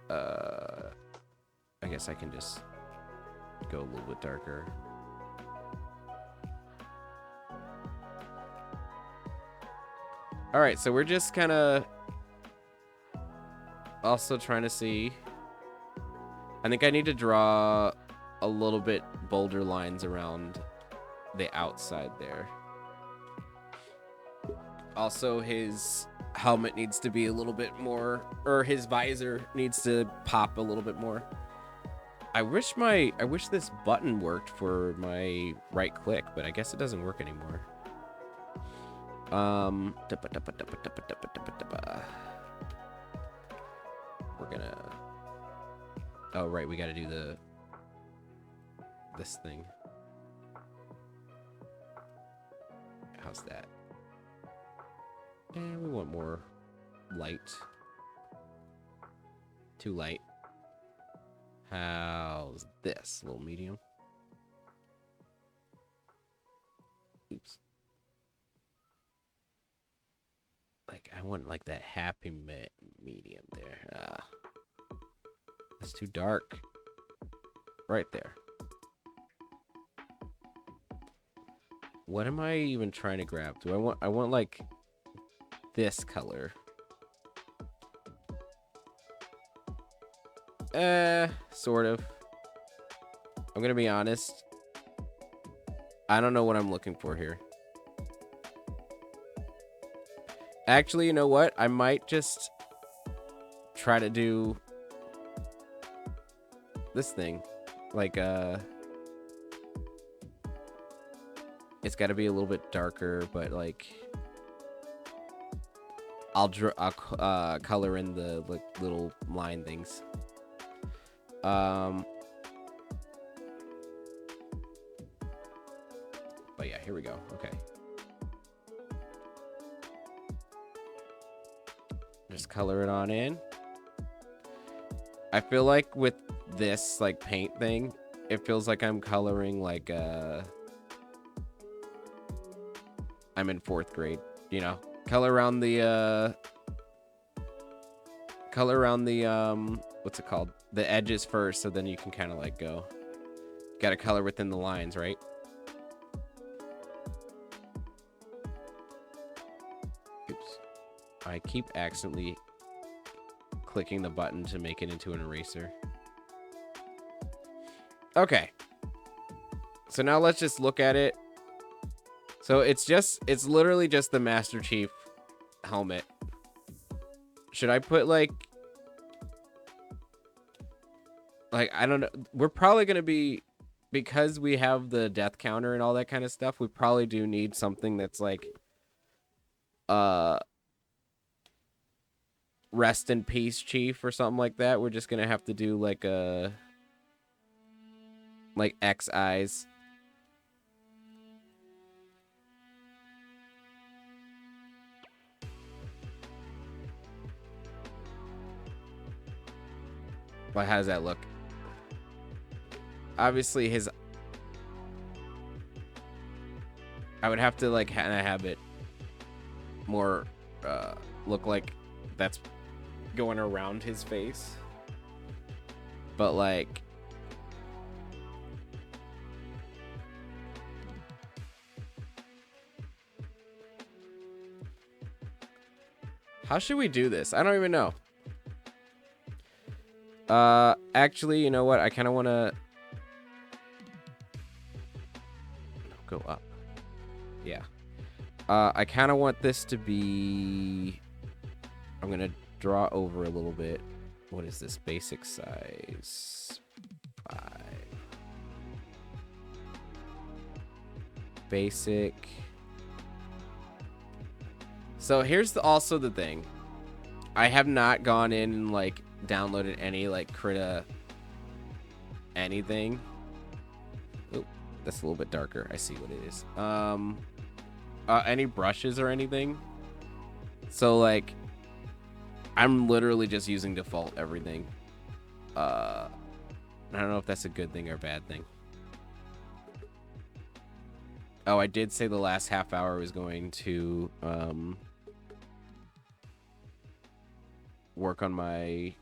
I guess I can just go a little bit darker. All right, so we're just kind of also trying to see. I think I need to draw a little bit bolder lines around the outside there. Also, his helmet needs to be a little bit more, or his visor needs to pop a little bit more. I wish this button worked for my right click, but I guess it doesn't work anymore. We're gonna... Oh, right, we gotta do this thing. How's that? And we want more light. Too light. How's this? A little medium. Oops. Like, I want like that happy medium there. It's too dark. Right there. What am I even trying to grab? I want like this color. Sort of. I'm gonna be honest. I don't know what I'm looking for here. Actually, you know what? I might just try to do this thing. Like, It's got to be a little bit darker, but like I'll color in the like little line things. But yeah, here we go. Okay. Just color it on in. I feel like with this like paint thing, it feels like I'm coloring like I'm in 4th grade, you know. Color around the what's it called? The edges first, so then you can kind of like go. Got to color within the lines, right? Oops. I keep accidentally clicking the button to make it into an eraser. Okay. So now let's just look at it. So it's literally just the Master Chief helmet. Should I put like I don't know. We're probably going to be, because we have the death counter and all that kind of stuff, we probably do need something that's like rest in peace, Chief, or something like that. We're just going to have to do like a X eyes. Well, how does that look? Obviously his, I would have to like kind of have it more look like that's going around his face, but like how should we do this? I don't even know. Actually, you know what? I kind of want to go up. Yeah. I kind of want this to be, I'm going to draw over a little bit. What is this? Basic size 5. Basic. So here's also the thing. I have not gone in and like downloaded any like Krita anything. Oh, that's a little bit darker. I see what it is. Any brushes or anything. So like I'm literally just using default everything. I don't know if that's a good thing or a bad thing. Oh, I did say the last half hour was going to work on my,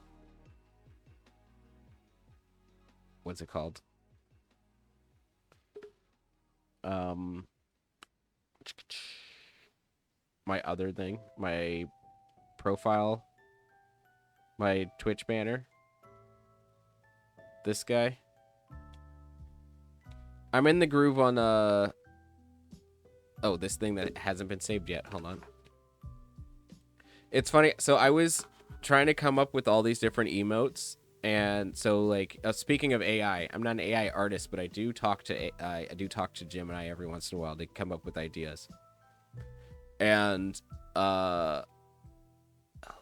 what's it called? My other thing, my profile, my Twitch banner. This guy. I'm in the groove on oh, this thing that hasn't been saved yet. Hold on. It's funny. So I was trying to come up with all these different emotes, and so like speaking of AI, I'm not an AI artist, but I do talk to I do talk to Gemini every once in a while to come up with ideas. And let's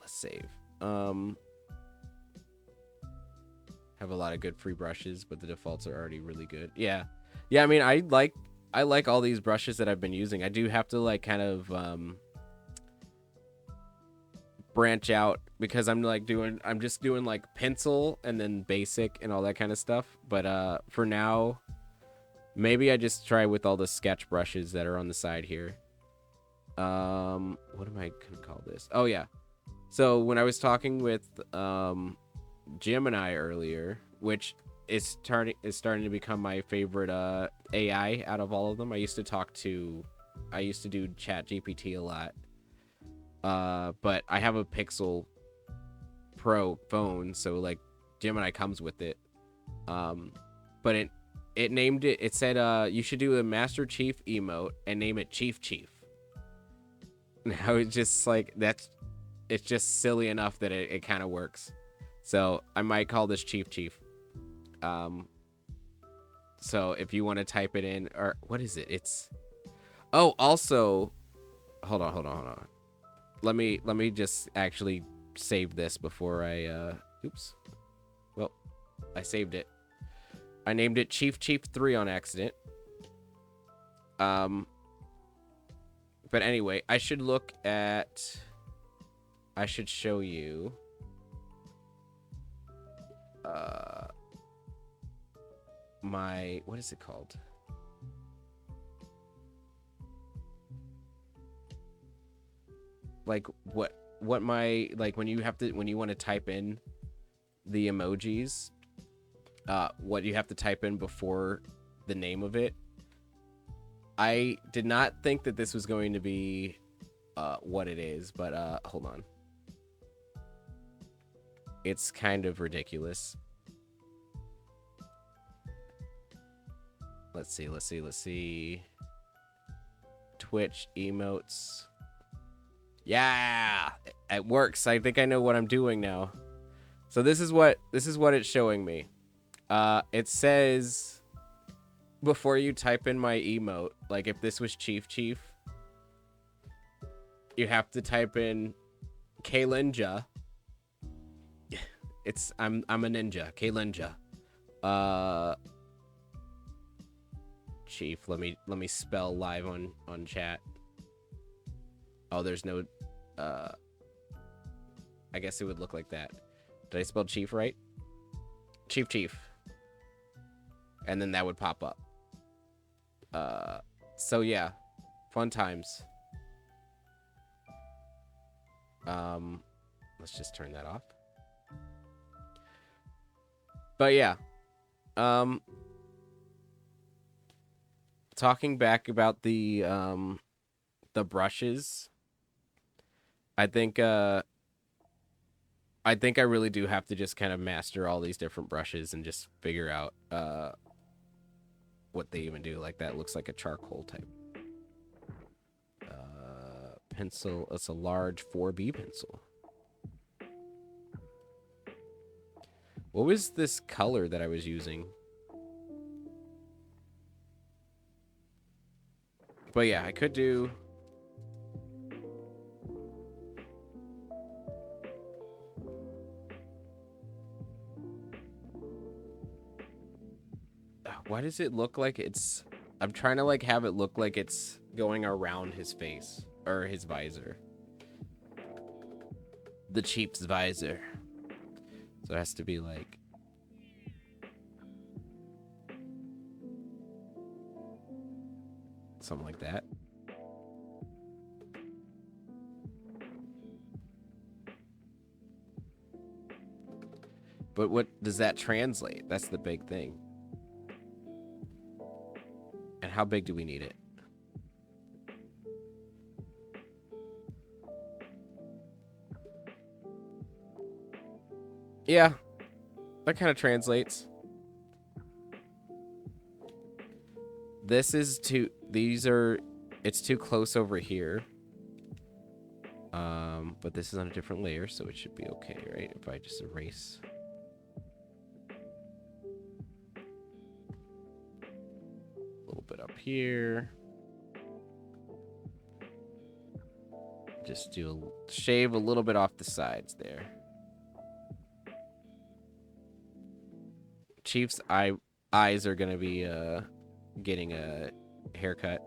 save. Have a lot of good free brushes, but the defaults are already really good. Yeah. I mean, I like all these brushes that I've been using. I do have to like kind of branch out, because I'm just doing like pencil and then basic and all that kind of stuff. But for now, maybe I just try with all the sketch brushes that are on the side here. What am I gonna call this? Oh yeah. So when I was talking with Gemini earlier, which is starting to become my favorite AI out of all of them. I used to do Chat GPT a lot. But I have a Pixel Pro phone, so like Gemini comes with it. But it named it. It said you should do a Master Chief emote and name it Chief. Now it's just like it's just silly enough that it kind of works. So I might call this Chief. So if you want to type it in, or what is it? It's Oh, also, hold on. Let me just actually save this before I oops. Well, I saved it. I named it Chief 3 on accident. But anyway, I should show you my, what is it called? Like what my, like when you want to type in the emojis, what you have to type in before the name of it. I did not think that this was going to be what it is, but hold on. It's kind of ridiculous. Let's see. Twitch emotes. Yeah, it works. I think I know what I'm doing now. So this is what it's showing me. It says before you type in my emote, like if this was Chief, you have to type in Kalinja. I'm a ninja, Kalinja. Chief, let me spell live on chat. Oh, there's no I guess it would look like that. Did I spell Chief right? Chief. And then that would pop up. So yeah. Fun times. Let's just turn that off. But yeah. Talking back about the brushes. I think I really do have to just kind of master all these different brushes and just figure out what they even do. Like that looks like a charcoal type. Pencil. It's a large 4B pencil. What was this color that I was using? But yeah, I could do... Why does it look like it's... I'm trying to like have it look like it's going around his face or his visor. The Chief's visor. So it has to be like... something like that. But what does that translate? That's the big thing. And how big do we need it? Yeah, that kind of translates. This is too... These are... It's too close over here. But this is on a different layer, so it should be okay, right? If I just erase... a little bit up here. Just shave a little bit off the sides there. Chief's eyes are gonna be getting a haircut.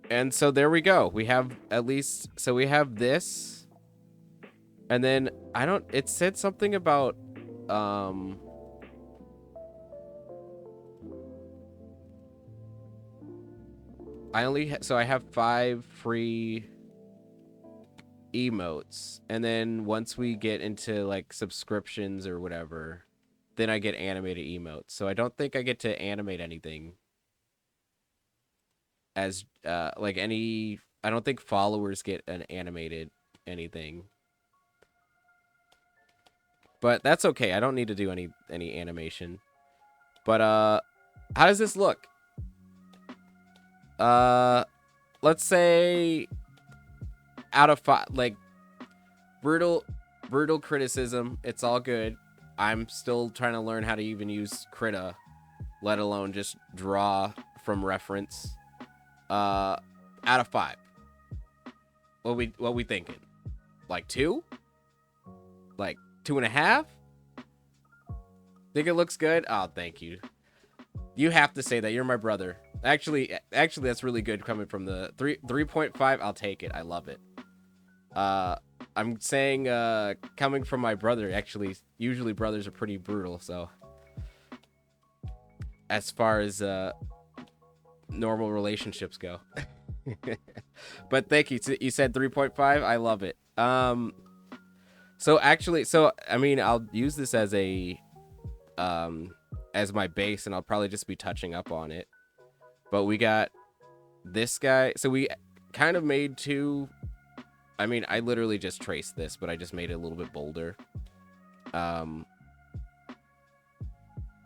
And so there we go. We have at least, so we have this, and then it said something about so I have 5 free emotes, and then once we get into like subscriptions or whatever, then I get animated emotes. So I don't think I get to animate anything as like any... I don't think followers get an animated anything. But that's okay. I don't need to do any animation. But how does this look? Let's say out of 5, like brutal criticism, it's all good. I'm still trying to learn how to even use Krita, let alone just draw from reference. Out of 5. What we thinking? Like 2? Like 2.5? Think it looks good? Oh, thank you. You have to say that. You're my brother. Actually, that's really good coming from the 3.5. I'll take it. I love it. I'm saying coming from my brother. Actually, usually brothers are pretty brutal. So, as far as normal relationships go. But thank you. You said 3.5. I love it. So I mean, I'll use this as a as my base, and I'll probably just be touching up on it. But we got this guy. So we kind of made 2. I mean, I literally just traced this, but I just made it a little bit bolder.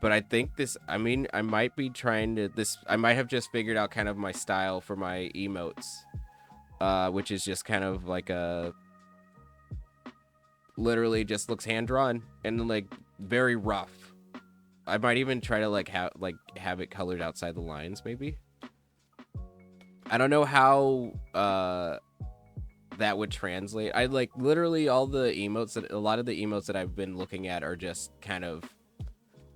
But I think this, I mean, I might be trying to, I might have just figured out kind of my style for my emotes, which is just kind of like literally just looks hand-drawn and like very rough. I might even try to have it colored outside the lines, maybe. I don't know how that would translate. I like literally all the emotes a lot of the emotes that I've been looking at are just kind of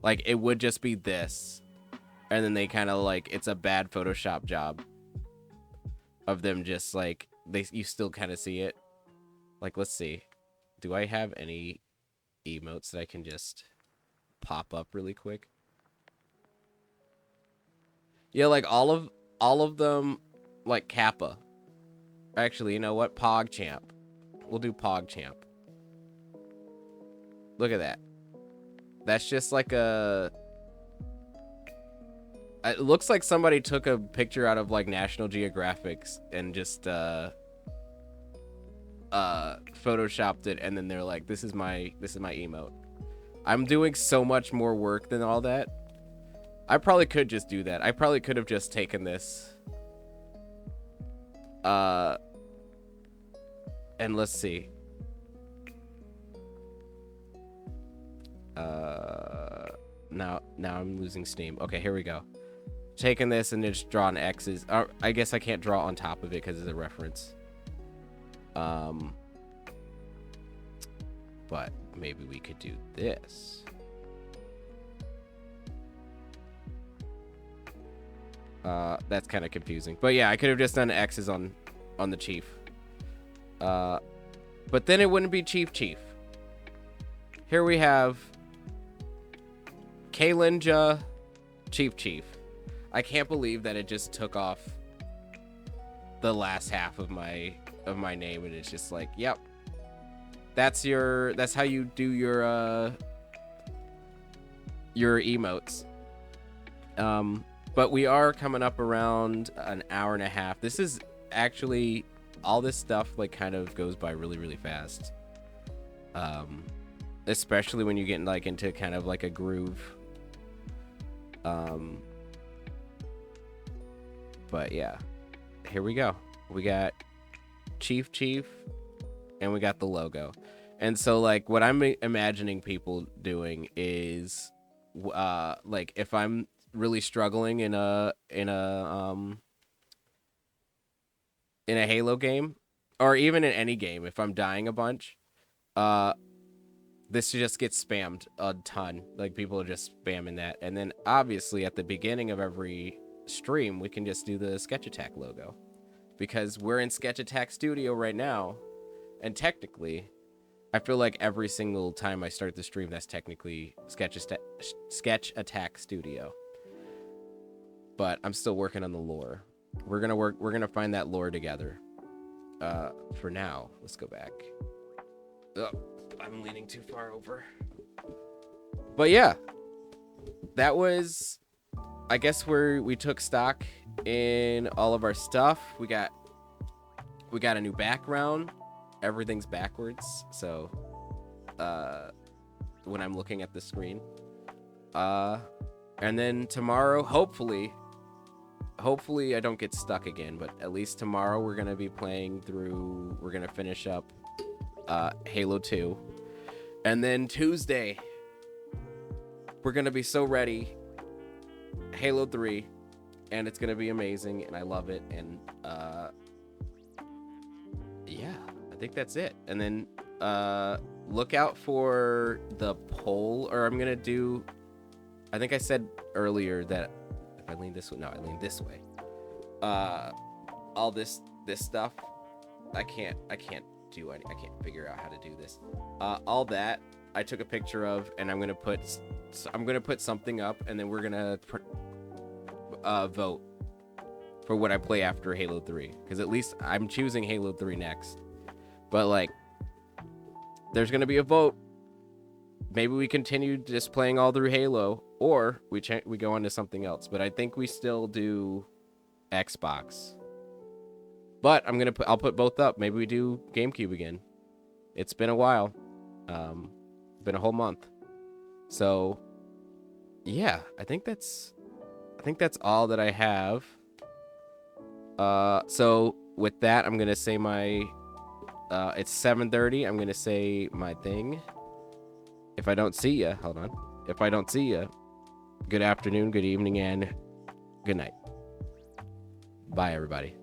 like, it would just be this, and then they kind of like, it's a bad Photoshop job of them just like, you still kind of see it. Like, let's see. Do I have any emotes that I can just pop up really quick? Yeah, like all of them, like Kappa. Actually, you know what? PogChamp. We'll do PogChamp. Look at that. That's just like it looks like somebody took a picture out of like National Geographic's and just photoshopped it, and then they're like, this is my emote. I'm doing so much more work than all that. I probably could just do that. I probably could have just taken this and let's see. Now I'm losing steam. Okay, here we go. Taking this and just drawing X's. I guess I can't draw on top of it because it's a reference. But maybe we could do this. That's kind of confusing. But yeah, I could have just done X's on the chief. But then it wouldn't be Chief. Here we have Kalinja Chief. I can't believe that it just took off the last half of my name, and it's just like, yep. That's how you do your emotes. But we are coming up around an hour and a half. This is actually, all this stuff like kind of goes by really, really fast. Especially when you get like into kind of like a groove. But yeah, here we go. We got Chief, and we got the logo. And so like what I'm imagining people doing is like if I'm really struggling in a Halo game, or even in any game, if I'm dying a bunch, this just gets spammed a ton. Like people are just spamming that. And then obviously at the beginning of every stream, we can just do the Sketch Attack logo, because we're in Sketch Attack Studio right now. And technically, I feel like every single time I start the stream, that's technically Sketch Attack Studio. But I'm still working on the lore. We're gonna find that lore together. For now, let's go back. Oh, I'm leaning too far over. But yeah, that was, I guess, where we took stock in all of our stuff. We got a new background. Everything's backwards, so when I'm looking at the screen. And then tomorrow, hopefully I don't get stuck again, but at least tomorrow we're gonna be we're gonna finish up Halo 2. And then Tuesday, we're gonna be so ready, Halo 3, and it's gonna be amazing, and I love it. And yeah, I think that's it. And then look out for the poll, or I'm gonna do. I think I said earlier that if I lean this way, no, I lean this way. All this stuff, I can't do any. I can't figure out how to do this. All that I took a picture of, and I'm gonna put something up, and then we're gonna vote for what I play after Halo 3, because at least I'm choosing Halo 3 next. But like, there's gonna be a vote. Maybe we continue just playing all through Halo, or we go on to something else. But I think we still do Xbox. But I'll put both up. Maybe we do GameCube again. It's been a while. Been a whole month. So yeah, I think that's all that I have. So with that, I'm gonna say my it's 7:30. I'm gonna say my thing. If I don't see ya, hold on. If I don't see ya, good afternoon, good evening, and good night. Bye, everybody.